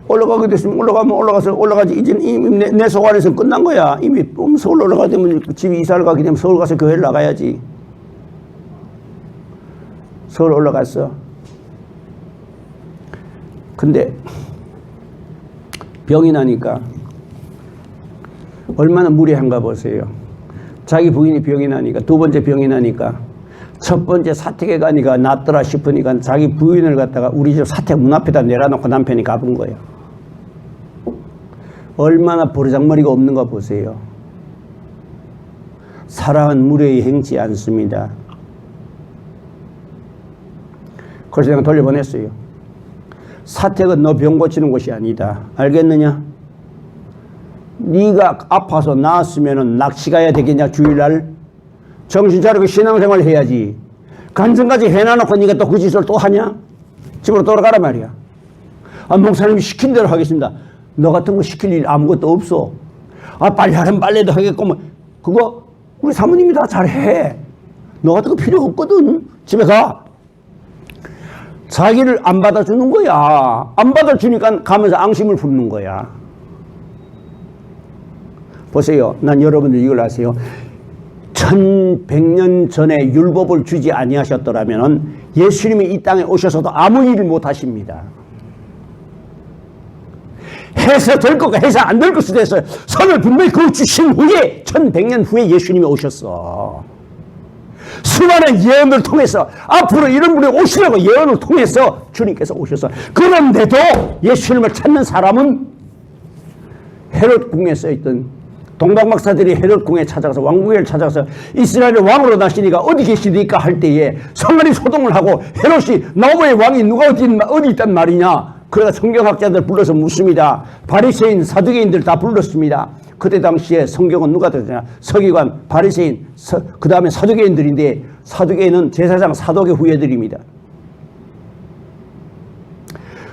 올라가게 됐으면 올라가지 이제 이미 내 속 안에서는 끝난 거야. 이미 서울 올라가게 되면 집이 이사를 가게 되면 서울 가서 교회를 나가야지. 서울 올라갔어. 근데 병이 나니까 얼마나 무례한가 보세요. 자기 부인이 병이 나니까, 2번째 병이 나니까, 첫 번째 사택에 가니까 낫더라 싶으니까 자기 부인을 갖다가 우리 집 사택 문 앞에다 내려놓고 남편이 가본 거예요. 얼마나 버르장머리가 없는가 보세요. 사랑은 무례히 행치 않습니다. 그래서 내가 돌려보냈어요. 사택은 너 병 고치는 곳이 아니다. 알겠느냐? 네가 아파서 나았으면 낚시 가야 되겠냐 주일날? 정신 차리고 신앙생활 해야지. 간증까지 해놔놓고 네가 또 그 짓을 또 하냐? 집으로 돌아가라 말이야. 아, 목사님이 시킨 대로 하겠습니다. 너 같은 거 시킬 일 아무것도 없어. 아, 빨리 하면 빨래도 하겠고 뭐 그거 우리 사모님이 다 잘해. 너 같은 거 필요 없거든. 집에 가. 자기를 안 받아주는 거야. 안 받아주니까 가면서 앙심을 품는 거야. 보세요. 난 여러분들 이걸 아세요. 1100년 전에 율법을 주지 아니하셨더라면 예수님이 이 땅에 오셔서도 아무 일을 못 하십니다. 해서 될 거가 해서 안 될 것이 됐어요. 선을 분명히 그 주신 후에 1100년 후에 예수님이 오셨어. 수많은 예언을 통해서 앞으로 이런 분이 오시라고 예언을 통해서 주님께서 오셔서, 그런데도 예수님을 찾는 사람은 헤롯 궁에 써있던 동방박사들이 헤롯 궁에 찾아가서 왕궁에 찾아가서 이스라엘의 왕으로 나시니까 어디 계시니까 할 때에 성관이 소동을 하고 헤롯이 나무의 왕이 누가 어디 있단 말이냐. 그래서 성경학자들 불러서 묻습니다. 바리새인 사두개인들 다 불렀습니다. 그때 당시에 성경은 누가 되냐? 서기관, 바리새인, 그 다음에 사두개인들인데, 사두개인은 제사장 사독의 후예들입니다.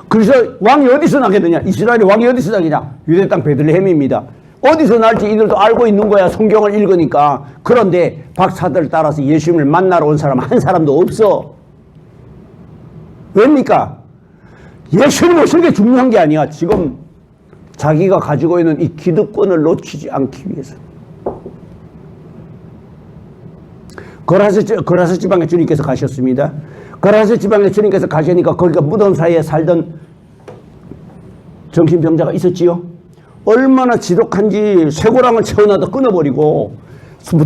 그래서 왕이 어디서 나겠느냐? 이스라엘의 왕이 어디서 나겠냐? 유대 땅 베들레헴입니다. 어디서 날지 이들도 알고 있는 거야. 성경을 읽으니까. 그런데 박사들 따라서 예수님을 만나러 온 사람 한 사람도 없어. 왜입니까? 예수님 오시는 게 중요한 게 아니야. 지금 자기가 가지고 있는 이 기득권을 놓치지 않기 위해서. 거라서 지방에 주님께서 가셨습니다. 거라서 지방에 주님께서 가시니까 거기가 무덤 사이에 살던 정신병자가 있었지요. 얼마나 지독한지 쇠고랑을 채워놔도 끊어버리고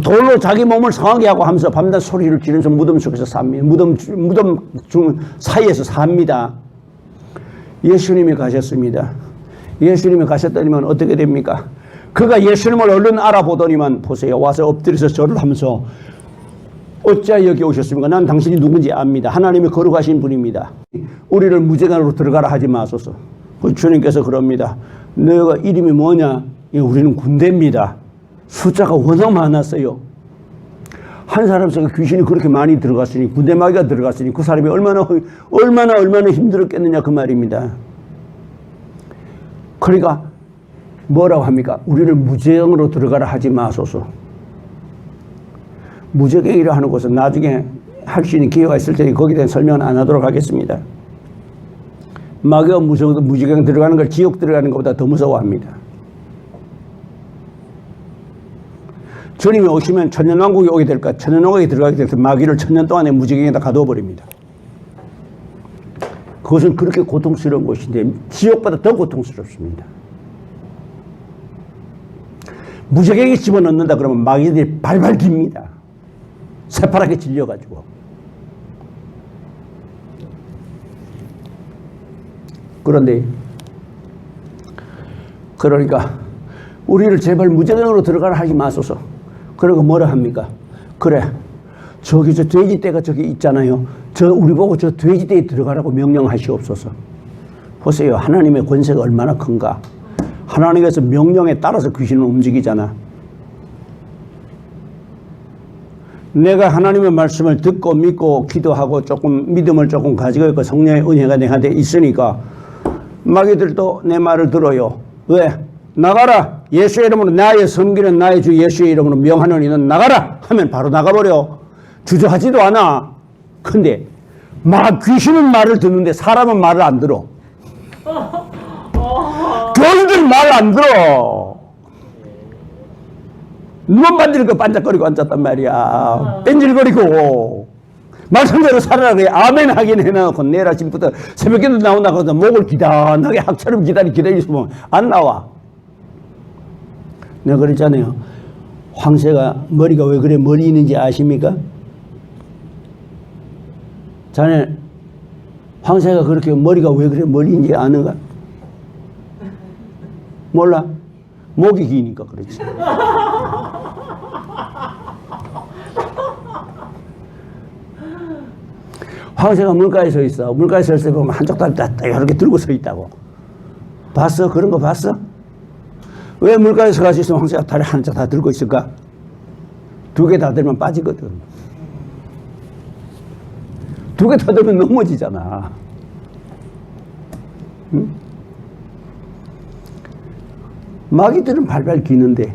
돌로 자기 몸을 상하게 하고 하면서 밤낮 소리를 지르면서 무덤 속에서 삽니다. 무덤 사이에서 삽니다. 예수님이 가셨습니다. 예수님이 가셨더니만 어떻게 됩니까? 그가 예수님을 얼른 알아보더니만 보세요. 와서 엎드려서 절을 하면서 어찌하여 여기 오셨습니까? 난 당신이 누군지 압니다. 하나님이 거룩하신 분입니다. 우리를 무죄간으로 들어가라 하지 마소서. 주님께서 그럽니다. 너가 이름이 뭐냐? 우리는 군대입니다. 숫자가 워낙 많았어요. 한 사람 속에 귀신이 그렇게 많이 들어갔으니, 군대 마귀가 들어갔으니 그 사람이 얼마나 힘들었겠느냐 그 말입니다. 그러니까 뭐라고 합니까? 우리를 무죄형으로 들어가라 하지 마소서. 무죄행이라 하는 것은 나중에 할 수 있는 기회가 있을 테니 거기에 대한 설명은 안 하도록 하겠습니다. 마귀가 무죄행 들어가는 걸 지옥 들어가는 것보다 더 무서워합니다. 주님이 오시면 천년왕국에 오게 될까? 천년왕국에 들어가게 될 때 마귀를 천년 동안에 무지개에다 가두어 버립니다. 그것은 그렇게 고통스러운 것인데 지옥보다 더 고통스럽습니다. 무적에게 집어넣는다 그러면 마귀들이 발발 깁니다. 새파랗게 질려가지고. 그런데 그러니까 우리를 제발 무적으로 들어가라 하지 마소서. 그러고 뭐라 합니까? 그래, 저기 저 돼지떼가 저기 있잖아요. 저 우리 보고 저 돼지떼에 들어가라고 명령하시옵소서. 보세요, 하나님의 권세가 얼마나 큰가. 하나님께서 명령에 따라서 귀신은 움직이잖아. 내가 하나님의 말씀을 듣고 믿고 기도하고 조금 믿음을 조금 가지고 있고 성령의 은혜가 내한테 있으니까 마귀들도 내 말을 들어요. 왜? 나가라. 예수의 이름으로 나의 섬기는 나의 주 예수의 이름으로 명하는 이는 나가라 하면 바로 나가버려. 주저하지도 않아. 근데 귀신은 말을 듣는데 사람은 말을 안 들어. 교인들 말 안 들어. 눈만 만지니까 반짝거리고 앉았단 말이야. 뺀질거리고. 말씀대로 살아라 그래. 아멘 하긴 해놔놓고 내일 아침부터 새벽에도 나온다고 해서 목을 기다하게 학처럼 기다리시면 안 나와. 내가 그랬잖아요. 황새가 머리가 왜 그래 멀리 있는지 아십니까? 자네 황새가 그렇게 머리가 왜 그래 멀리 있는지 아는가? 몰라? 목이 기니까 그렇지. 황새가 물가에 서 있어. 물가에 서 있을 때 보면 한쪽 다리 딱 이렇게 들고 서 있다고. 봤어? 그런 거 봤어? 왜 물가에 서 가지고 있으면 황새가 다리 한쪽 다 들고 있을까? 두 개 다 들면 빠지거든. 두 개 다 들면 넘어지잖아. 응? 마귀들은 발발 기는데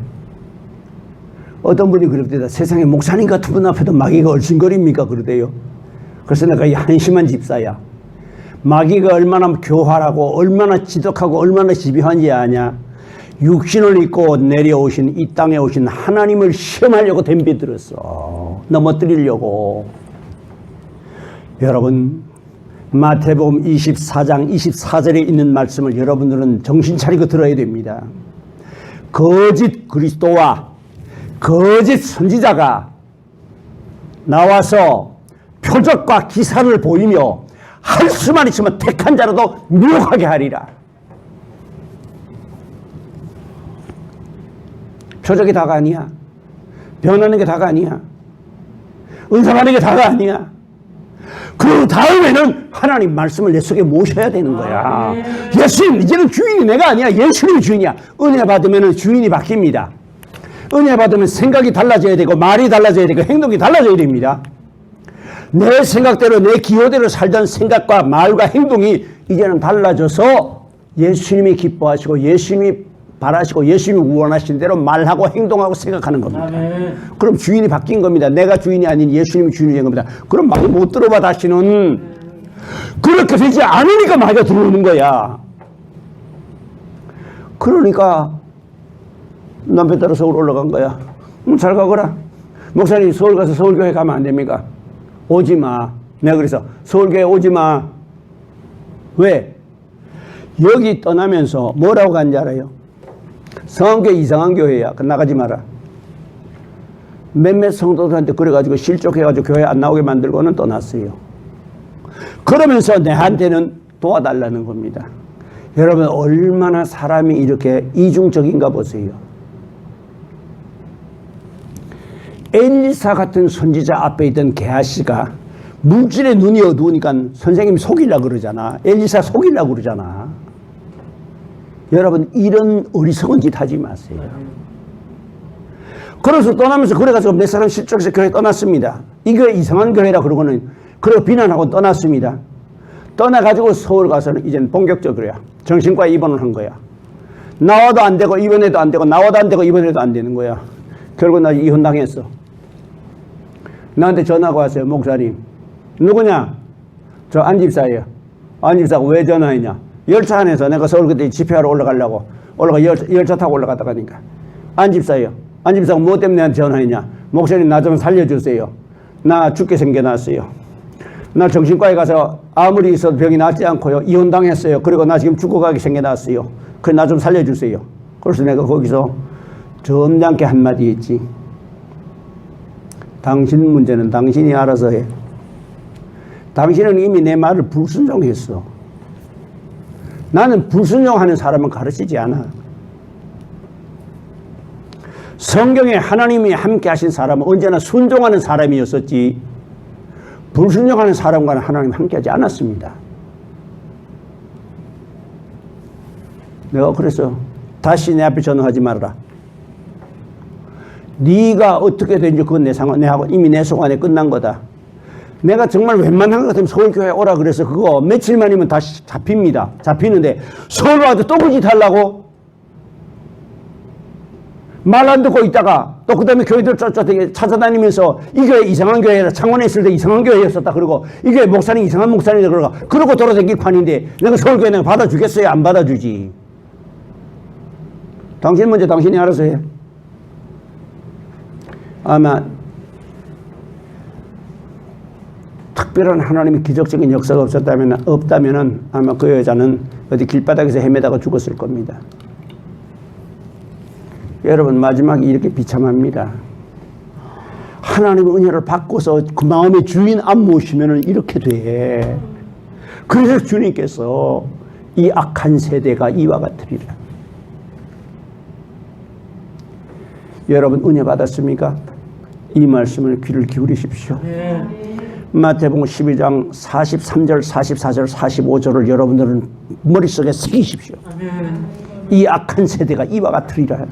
어떤 분이 그럽니다. 세상에 목사님 같은 분 앞에도 마귀가 얼씬거립니까? 그러대요. 그래서 내가 이 한심한 집사야. 마귀가 얼마나 교활하고 얼마나 지독하고 얼마나 집요한지 아냐. 육신을 입고 내려오신 이 땅에 오신 하나님을 시험하려고 덤벼들었어. 넘어뜨리려고. 여러분 마태복음 24장 24절에 있는 말씀을 여러분들은 정신 차리고 들어야 됩니다. 거짓 그리스도와 거짓 선지자가 나와서 표적과 기사를 보이며 할 수만 있으면 택한 자라도 미혹하게 하리라. 표적이 다가 아니야. 변하는 게 다가 아니야. 은사하는 게 다가 아니야. 그 다음에는 하나님 말씀을 내 속에 모셔야 되는 거야. 예수님, 이제는 주인이 내가 아니야. 예수님이 주인이야. 은혜 받으면 주인이 바뀝니다. 은혜 받으면 생각이 달라져야 되고 말이 달라져야 되고 행동이 달라져야 됩니다. 내 생각대로 내 기호대로 살던 생각과 말과 행동이 이제는 달라져서 예수님이 기뻐하시고 예수님이 바라시고 예수님이 원하신 대로 말하고 행동하고 생각하는 겁니다. 아멘. 그럼 주인이 바뀐 겁니다. 내가 주인이 아닌 예수님이 주인이 된 겁니다. 그럼 마귀 못 들어봐 다시는. 그렇게 되지 않으니까 마귀가 들어오는 거야. 그러니까 남편 따라 서울 올라간 거야. 잘 가거라. 목사님 서울 가서 서울교회 가면 안 됩니까? 오지 마. 내가 그래서 서울교회 오지 마. 왜? 여기 떠나면서 뭐라고 간지 알아요? 성교회 이상한 교회야. 나가지 마라. 몇몇 성도들한테 그래가지고 실족해가지고 교회 안 나오게 만들고는 떠났어요. 그러면서 내한테는 도와달라는 겁니다. 여러분 얼마나 사람이 이렇게 이중적인가 보세요. 엘리사 같은 선지자 앞에 있던 게하시가 물질의 눈이 어두우니까 선생님이 속이려고 그러잖아. 엘리사 속이려고 그러잖아. 여러분 이런 어리석은 짓 하지 마세요. 그래서 떠나면서 그래가지고 몇 사람 실족해서 교회 떠났습니다. 이 교회 이상한 교회라 그러고는 그러고 비난하고 떠났습니다. 떠나가지고 서울 가서는 이제는 본격적으로야 정신과 입원을 한 거야. 나와도 안 되고 입원해도 안 되고 나와도 안 되고 입원해도 안 되는 거야. 결국 나 이혼당했어. 나한테 전화가 왔어요. 목사님 누구냐? 저 안집사예요. 안집사가 왜 전화했냐? 열차 안에서 내가 서울 그때 집회하러 올라가려고 열차 타고 올라갔다 가니까 안집사예요. 안집사가 뭐 때문에 나한테 전화했냐? 목사님 나 좀 살려주세요. 나 죽게 생겨났어요. 나 정신과에 가서 아무리 있어도 병이 낫지 않고요. 이혼당했어요. 그리고 나 지금 죽어가게 생겨났어요. 그래 나 좀 살려주세요. 그래서 내가 거기서 점잖게 한마디 했지. 당신 문제는 당신이 알아서 해. 당신은 이미 내 말을 불순종했어. 나는 불순종하는 사람은 가르치지 않아. 성경에 하나님이 함께 하신 사람은 언제나 순종하는 사람이었었지, 불순종하는 사람과는 하나님 함께 하지 않았습니다. 내가 그래서 다시 내 앞에 전화하지 말아라. 네가 어떻게 되는지 그건 내하고 이미 내 손안에 끝난 거다. 내가 정말 웬만한 것 같으면 서울교회 오라 그래서 그거 며칠 만이면 다시 잡힙니다. 잡히는데 서울 와도 또 그 짓 하려고? 말 안 듣고 있다가 또 그 다음에 교회들 쫓아다니면서 찾아다니면서 이 교회 이상한 교회라, 창원에 있을 때 이상한 교회였었다 그러고, 이 교회 목사님 이상한 목사님이다 그러고 돌아다닐 판인데 내가 서울교회 내가 받아주겠어요? 안 받아주지. 당신 먼저 당신이 알아서 해. 아마 특별한 하나님의 기적적인 역사가 없다면 아마 그 여자는 어디 길바닥에서 헤매다가 죽었을 겁니다. 여러분, 마지막에 이렇게 비참합니다. 하나님의 은혜를 받고서 그 마음의 주인 안 모시면 이렇게 돼. 그래서 주님께서 이 악한 세대가 이와 같으리라. 여러분, 은혜 받았습니까? 이 말씀을 귀를 기울이십시오. 마태복음 12장 43절, 44절, 45절을 여러분들은 머릿속에 새기십시오. 이 악한 세대가 이와 같으리라.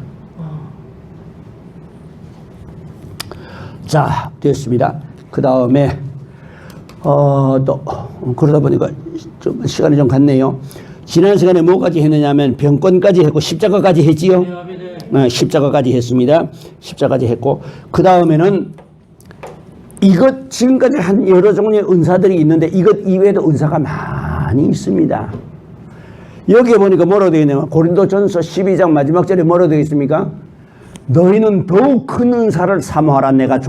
자, 됐습니다. 그 다음에 또 그러다 보니까 좀 시간이 좀 갔네요. 지난 시간에 뭐까지 했느냐면 병권까지 했고 십자가까지 했지요. 십자가까지 했습니다. 십자가까지 했고, 그 다음에는 이것 지금까지 한 여러 종류의 은사들이 있는데 이것 이외에도 은사가 많이 있습니다. 여기에 보니까 뭐라고 되어 있냐면 고린도전서 12장 마지막 절에 뭐라고 되어 있습니까? 너희는 더욱 큰 은사를 사모하라. 내가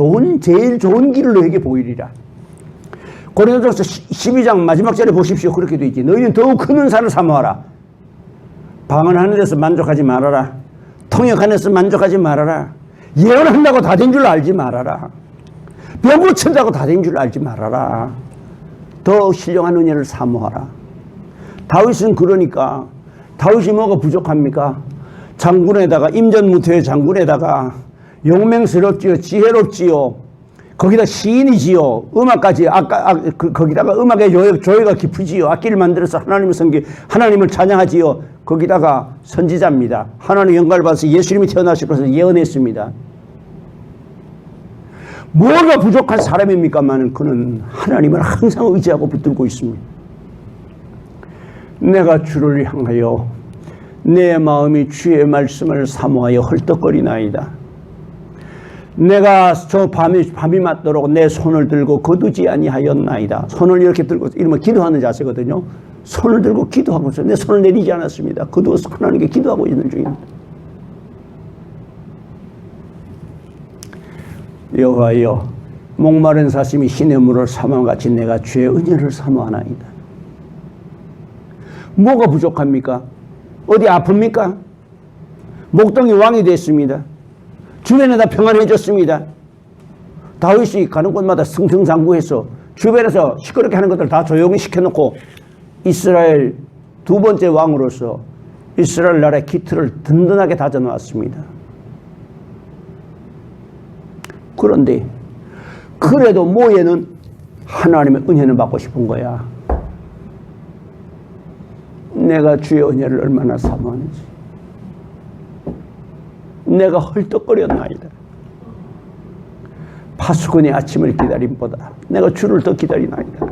제일 좋은 길을 너에게 보이리라. 고린도전서 12장 마지막 절에 보십시오. 그렇게 되어 있지. 너희는 더욱 큰 은사를 사모하라. 방언하는 데서 만족하지 말아라. 통역하는 데서 만족하지 말아라. 예언한다고 다 된 줄 알지 말아라. 병 고친다고 다 된 줄 알지 말아라. 더 신령한 은혜를 사모하라. 다윗은 그러니까, 다윗이 뭐가 부족합니까? 장군에다가, 임전무태의 장군에다가 용맹스럽지요, 지혜롭지요, 거기다 시인이지요, 음악까지, 거기다가 음악의 조예가 깊으지요, 악기를 만들어서 하나님을 찬양하지요, 거기다가 선지자입니다. 하나님 영광을 받아서 예수님이 태어나실 것을 예언했습니다. 뭐가 부족한 사람입니까만은 그는 하나님을 항상 의지하고 붙들고 있습니다. 내가 주를 향하여 내 마음이 주의 말씀을 사모하여 헐떡거리나이다. 내가 저 밤이 맞도록 내 손을 들고 거두지 아니하였나이다. 손을 이렇게 들고, 이러면 기도하는 자세거든요. 손을 들고 기도하고 있어요. 내 손을 내리지 않았습니다. 거두어서 하나님께 기도하고 있는 중입니다. 여호와여, 목마른 사슴이 신의 물을 사모함같이 내가 주의 은혜를 사모하나이다. 뭐가 부족합니까? 어디 아픕니까? 목동이 왕이 됐습니다. 주변에다 평안해졌습니다. 다윗이 가는 곳마다 승승장구해서 주변에서 시끄럽게 하는 것들 다 조용히 시켜놓고 이스라엘 두 번째 왕으로서 이스라엘 나라의 기틀을 든든하게 다져놓았습니다. 그런데 그래도 모예는 하나님의 은혜를 받고 싶은 거야. 내가 주의 은혜를 얼마나 사모하는지. 내가 헐떡거렸나이다. 파수꾼의 아침을 기다림보다 내가 주를 더 기다리나이다.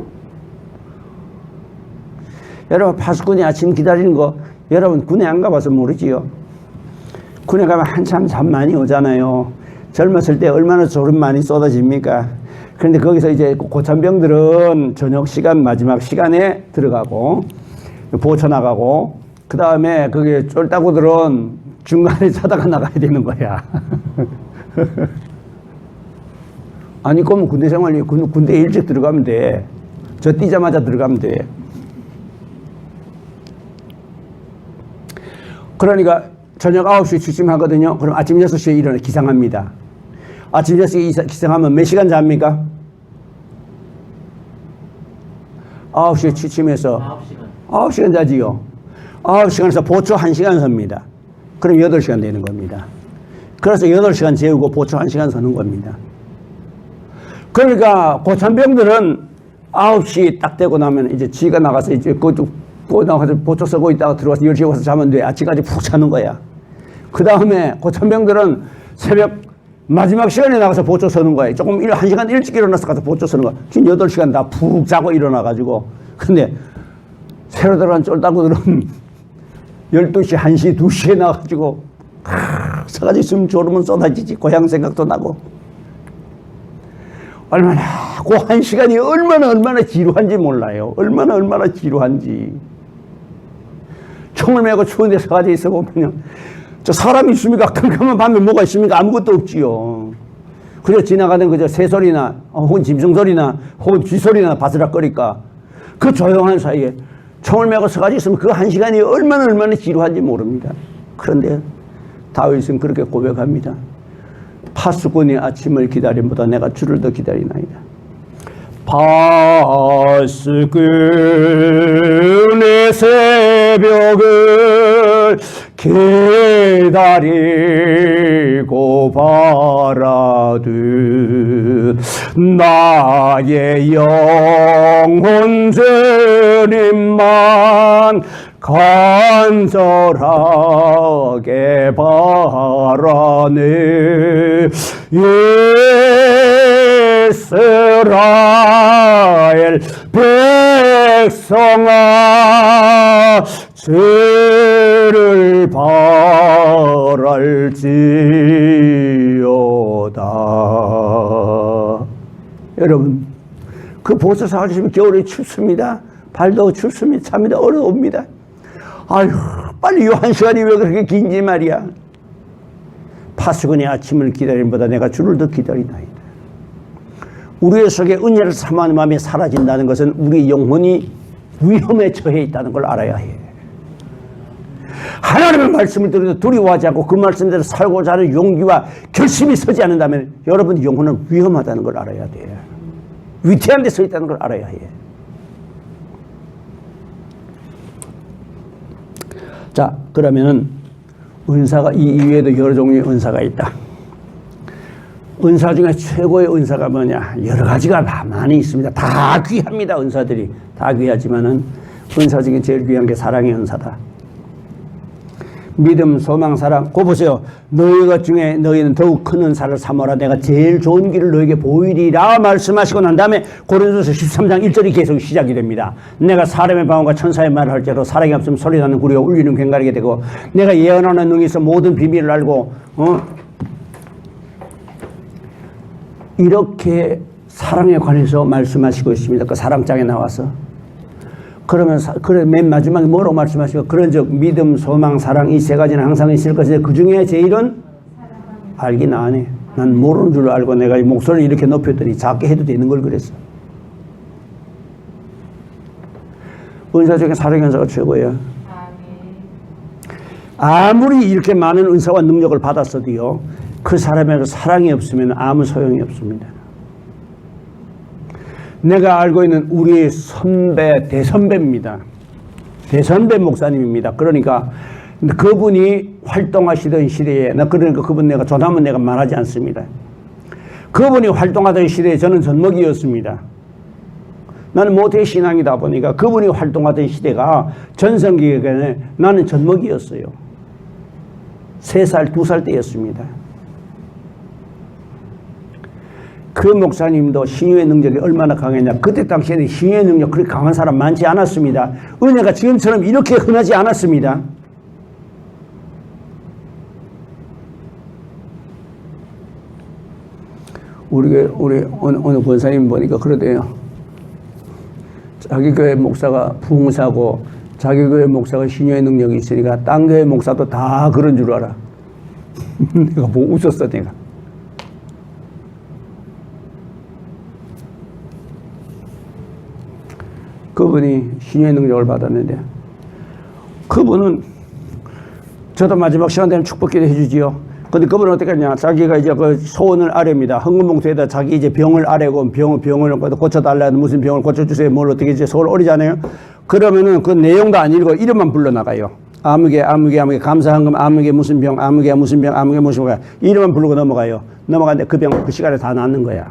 여러분, 파수꾼의 아침 기다리는 거 여러분 군에 안 가봐서 모르지요. 군에 가면 한참 잠 많이 오잖아요. 젊었을 때 얼마나 졸음 많이 쏟아집니까? 그런데 거기서 이제 고참병들은 저녁 시간 마지막 시간에 들어가고 보초 나가고, 그 다음에 그게 쫄따구들은 중간에 자다가 나가야 되는 거야. 아니, 그러면 군대 생활이, 군대 일찍 들어가면 돼. 저 뛰자마자 들어가면 돼. 그러니까 저녁 9시에 취침하거든요. 그럼 아침 6시에 일어나 기상합니다. 아침 6시에 기상하면 몇 시간 잡니까? 9시에 취침해서 9시간 자지요. 9시간에서 보초 1시간 섭니다. 그럼 8시간 되는 겁니다. 그래서 8시간 재우고 보초 1시간 서는 겁니다. 그러니까 고참병들은 9시 딱 되고 나면 이제 지가 나가서 이제 나가서 보초 서고 있다가 들어와서 10시에 와서 자면 돼. 아침까지 푹 자는 거야. 그 다음에 고참병들은 새벽 마지막 시간에 나가서 보초 서는 거야. 조금 1시간 일찍 일어나서 가서 보초 서는 거야. 긴 8시간 다 푹 자고 일어나가지고. 근데 새로 들어간 쫄따구들은 12시, 1시, 2시에 나가가지고 서가지고 있으면 졸으면 쏟아지지. 고향 생각도 나고. 얼마나 그 1시간이 얼마나 지루한지 몰라요. 얼마나 지루한지. 총을 메고 추운 데 서가지고 있어 보면 저 사람이 있습니까? 깜깜한 밤에 뭐가 있습니까? 아무것도 없지요. 그저 지나가는 그저 새소리나 혹은 짐승소리나 혹은 쥐소리나 바스락거리까 그 조용한 사이에 총을 메고 서가지고 있으면 그 1시간이 얼마나 지루한지 모릅니다. 그런데 다윗은 그렇게 고백합니다. 파수꾼이 아침을 기다림보다 내가 주를 더 기다리나이다. 파수꾼의 새벽을 기다리고 바라듯 나의 영혼 주님만 간절하게 바라네. 이스라엘 백성아 주를 바랄지어다. 여러분 그 보스 사주시면 겨울에 춥습니다. 발도 춥습니다. 참니다. 어려웁니다. 아휴 빨리 요 1시간이 왜 그렇게 긴지 말이야. 파수꾼의 아침을 기다림보다 내가 주를 더 기다리나이다. 우리의 속에 은혜를 사모하는 마음이 사라진다는 것은 우리 영혼이 위험에 처해 있다는 걸 알아야 해. 하나님의 말씀을 들어도 두려워하지 않고 그 말씀대로 살고자 하는 용기와 결심이 서지 않는다면 여러분 영혼은 위험하다는 걸 알아야 돼. 위태한 데 서 있다는 걸 알아야 해. 자, 그러면은 은사가 이 이외에도 여러 종류의 은사가 있다. 은사 중에 최고의 은사가 뭐냐? 여러 가지가 많이 있습니다. 다 귀합니다. 은사들이 다 귀하지만은 은사 중에 제일 귀한 게 사랑의 은사다. 믿음, 소망, 사랑. 고 보세요. 너희 것 중에 너희는 더욱 큰 은사를 삼아라. 내가 제일 좋은 길을 너에게 보이리라 말씀하시고 난 다음에 고린도서 13장 1절이 계속 시작이 됩니다. 내가 사람의 방언과 천사의 말을 할지라도 사랑이 없으면 소리나는 구리와 울리는 괭가리게 되고 내가 예언하는 능히 있어 모든 비밀을 알고 이렇게 사랑에 관해서 말씀하시고 있습니다. 그 사랑장에 나와서. 그러면 그래 맨 마지막에 뭐라고 말씀하시고 그런즉 믿음, 소망, 사랑 이 세 가지는 항상 있을 것인데 그 중에 제일은 알긴 안 해. 난 모르는 줄 알고 내가 이 목소리를 이렇게 높였더니 작게 해도 되는 걸 그랬어. 은사 중에 사랑의 은사가 최고예요. 아무리 이렇게 많은 은사와 능력을 받았어도요 그 사람에게 사랑이 없으면 아무 소용이 없습니다. 내가 알고 있는 우리의 선배, 대선배입니다. 대선배 목사님입니다. 그러니까 그분이 활동하시던 시대에, 그러니까 그분 내가 조남은 내가 말하지 않습니다. 그분이 활동하던 시대에 저는 젖먹이였습니다. 나는 모태 신앙이다 보니까 그분이 활동하던 시대가 전성기에 나는 젖먹이였어요. 3살, 2살 때였습니다. 그 목사님도 신유의 능력이 얼마나 강했냐. 그때 당시에는 신유의 능력 그렇게 강한 사람 많지 않았습니다. 은혜가 지금처럼 이렇게 흔하지 않았습니다. 우리 어느 권사님 보니까 그러대요. 자기 교회 목사가 부흥사고 자기 교회 목사가 신유의 능력이 있으니까 딴 교회 목사도 다 그런 줄 알아. 내가 뭐 웃었어 내가. 그분이 신유의 능력을 받았는데 그분은 저도 마지막 시간 되면 축복기도 해주지요. 근데 그분은 어떻게 하냐. 자기가 이제 그 소원을 아뢰입니다. 헌금봉투에다 자기 이제 병을 아뢰고 병을 고쳐달라는 무슨 병을 고쳐주세요. 뭘 어떻게 이제 소원을 어리잖아요. 그러면은 그 내용도 안 읽고 이름만 불러나가요. 아무개 감사한금 아무개 무슨 병 아무개 무슨 병 아무개 무슨 병 이름만 부르고 넘어가요. 넘어가는데 그 병 그 시간에 다 낫는 거야.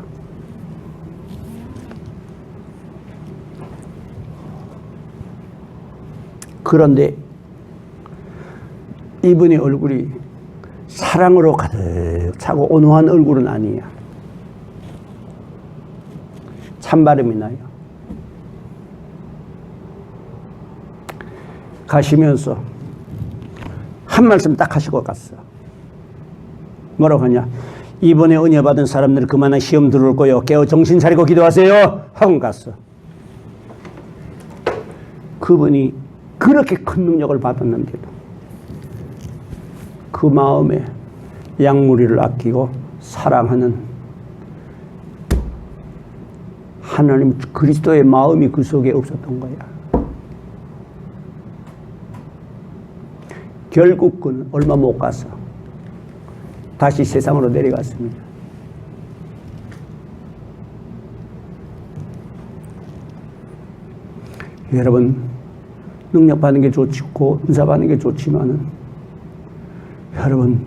그런데 이분의 얼굴이 사랑으로 가득 차고 온화한 얼굴은 아니야. 찬바람이 나요. 가시면서 한 말씀 딱 하시고 갔어. 뭐라고 하냐. 이번에 은혜 받은 사람들 그만한 시험 들어올 거요. 깨어 정신 차리고 기도하세요. 하고 갔어. 그분이 그렇게 큰 능력을 받았는데도 그 마음에 양무리를 아끼고 사랑하는 하나님 그리스도의 마음이 그 속에 없었던 거야. 결국 그는 얼마 못 가서 다시 세상으로 내려갔습니다. 여러분 능력 받는 게 좋고 은사 받는 게 좋지만은 여러분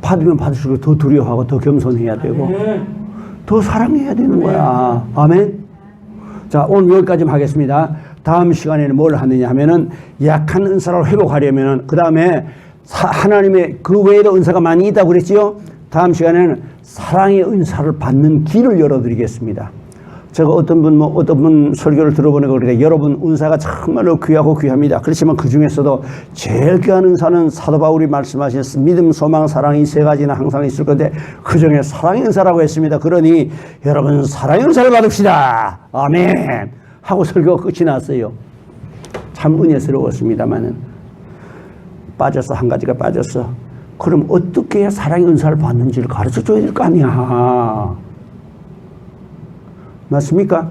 받으면 받을수록 더 두려워하고 더 겸손해야 되고 더 사랑해야 되는 거야. 아멘. 자, 오늘 여기까지만 하겠습니다. 다음 시간에는 뭘 하느냐 하면은 약한 은사를 회복하려면은 그 다음에 하나님의 그 외에도 은사가 많이 있다고 그랬지요. 다음 시간에는 사랑의 은사를 받는 길을 열어드리겠습니다. 제가 어떤 분 설교를 들어보니까 그러니까 여러분 은사가 정말로 귀하고 귀합니다. 그렇지만 그 중에서도 제일 귀한 은사는 사도 바울이 말씀하신 믿음, 소망, 사랑 이 세 가지는 항상 있을 건데 그 중에 사랑의 은사라고 했습니다. 그러니 여러분 사랑의 은사를 받읍시다. 아멘. 하고 설교가 끝이 났어요. 참 은혜스러웠습니다만은 빠졌어. 한 가지가 빠졌어. 그럼 어떻게 해야 사랑의 은사를 받는지를 가르쳐 줘야 될 거 아니야. 맞습니까?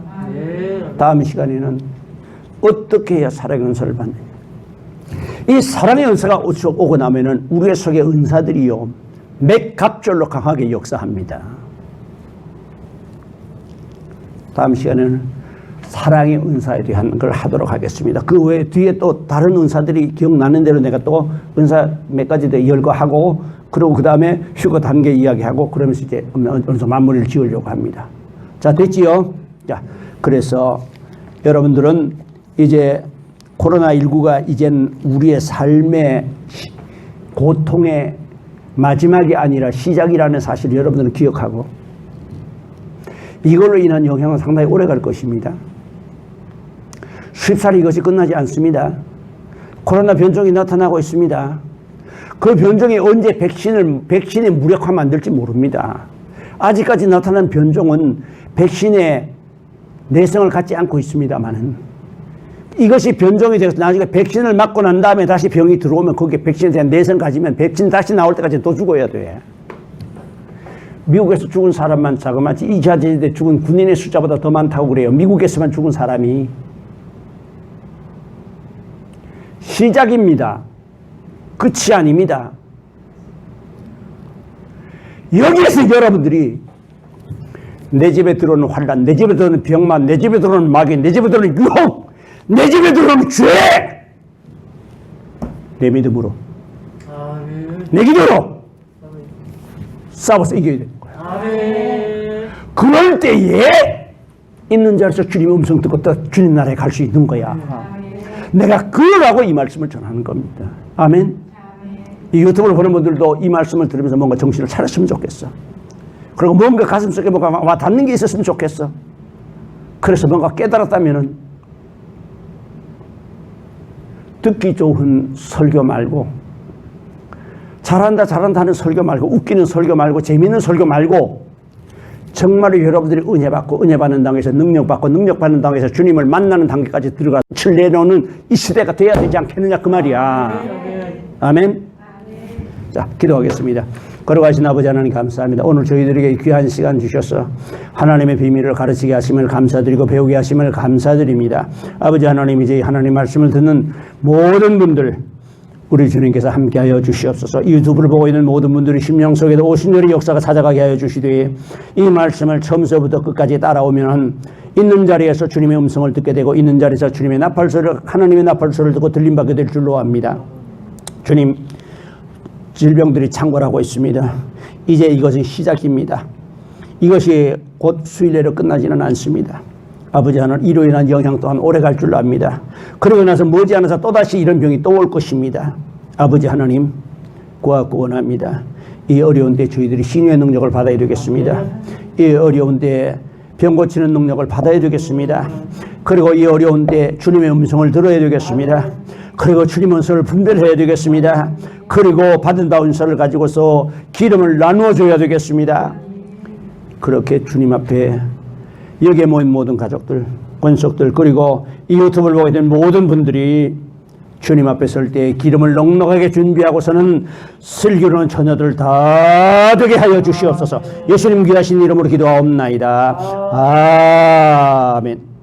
다음 시간에는 어떻게 해야 사랑의 은사를 받느냐. 이 사랑의 은사가 오고 나면은 우리 속의 은사들이요 맥갑절로 강하게 역사합니다. 다음 시간에는 사랑의 은사에 대한 걸 하도록 하겠습니다. 그 외에 뒤에 또 다른 은사들이 기억나는 대로 내가 또 은사 몇 가지 더 열거하고 그리고 그 다음에 휴거 단계 이야기하고 그러면서 이제 어느 정도 마무리를 지으려고 합니다. 자, 됐지요? 자, 그래서 여러분들은 이제 코로나19가 이젠 우리의 삶의 고통의 마지막이 아니라 시작이라는 사실을 여러분들은 기억하고 이걸로 인한 영향은 상당히 오래 갈 것입니다. 쉽사리 이것이 끝나지 않습니다. 코로나 변종이 나타나고 있습니다. 그 변종이 언제 백신의 무력화 만들지 모릅니다. 아직까지 나타난 변종은 백신의 내성을 갖지 않고 있습니다만은 이것이 변종이 되어서 나중에 백신을 맞고 난 다음에 다시 병이 들어오면 거기에 백신에 대한 내성 가지면 백신 다시 나올 때까지 또 죽어야 돼. 미국에서 죽은 사람만 자그마치 2차 대전 때 죽은 군인의 숫자보다 더 많다고 그래요. 미국에서만 죽은 사람이. 시작입니다. 끝이 아닙니다. 여기에서 여러분들이 내 집에 들어오는 환란, 내 집에 들어오는 병만, 내 집에 들어오는 마귀, 내 집에 들어오는 유혹, 내 집에 들어오는 죄! 내 믿음으로, 내 기도로 싸워서 이겨야 되는 거야. 그럴 때에 있는 자리에서 주님의 음성 듣고 또 주님 나라에 갈 수 있는 거야. 내가 그러라고 이 말씀을 전하는 겁니다. 아멘. 이 유튜브를 보는 분들도 이 말씀을 들으면서 뭔가 정신을 차렸으면 좋겠어. 그리고 뭔가 가슴속에 뭔가 와 닿는 게 있었으면 좋겠어. 그래서 뭔가 깨달았다면은 듣기 좋은 설교 말고 잘한다 하는 설교 말고 웃기는 설교 말고 재미있는 설교 말고 정말로 여러분들이 은혜 받고 은혜 받는 단계에서 능력 받고 능력 받는 단계에서 주님을 만나는 단계까지 들어가 내놓는 이 시대가 돼야 되지 않겠느냐 그 말이야. 아멘. 자, 기도하겠습니다. 걸어가신 아버지 하나님 감사합니다. 오늘 저희들에게 귀한 시간 주셔서 하나님의 비밀을 가르치게 하심을 감사드리고 배우게 하심을 감사드립니다. 아버지 하나님, 이제 하나님 말씀을 듣는 모든 분들 우리 주님께서 함께하여 주시옵소서. 이 유튜브를 보고 있는 모든 분들이 심령 속에도 오신절의 역사가 찾아가게 하여 주시되 이 말씀을 처음서부터 끝까지 따라오면 있는 자리에서 주님의 음성을 듣게 되고 있는 자리에서 주님의 나팔소리를, 하나님의 나팔소리를 듣고 들림받게 될 줄로 압니다. 주님, 질병들이 창궐하고 있습니다. 이제 이것은 시작입니다. 이것이 곧 수일 내로 끝나지는 않습니다. 아버지 하나님, 이로 인한 영향 또한 오래 갈 줄로 압니다. 그러고 나서 머지않아서 또다시 이런 병이 또 올 것입니다. 아버지 하나님, 구하고 원합니다. 이 어려운 때 저희들이 신유의 능력을 받아야 되겠습니다. 이 어려운 때 병 고치는 능력을 받아야 되겠습니다. 그리고 이 어려운 때 주님의 음성을 들어야 되겠습니다. 그리고 주님의 은사를 분별해야 되겠습니다. 그리고 받은 다 은사를 가지고서 기름을 나누어 줘야 되겠습니다. 그렇게 주님 앞에 여기에 모인 모든 가족들, 권속들, 그리고 이 유튜브를 보게 된 모든 분들이 주님 앞에 설 때 기름을 넉넉하게 준비하고서는 슬기로운 처녀들 다 되게 하여 주시옵소서. 예수님 귀하신 이름으로 기도하옵나이다. 아멘.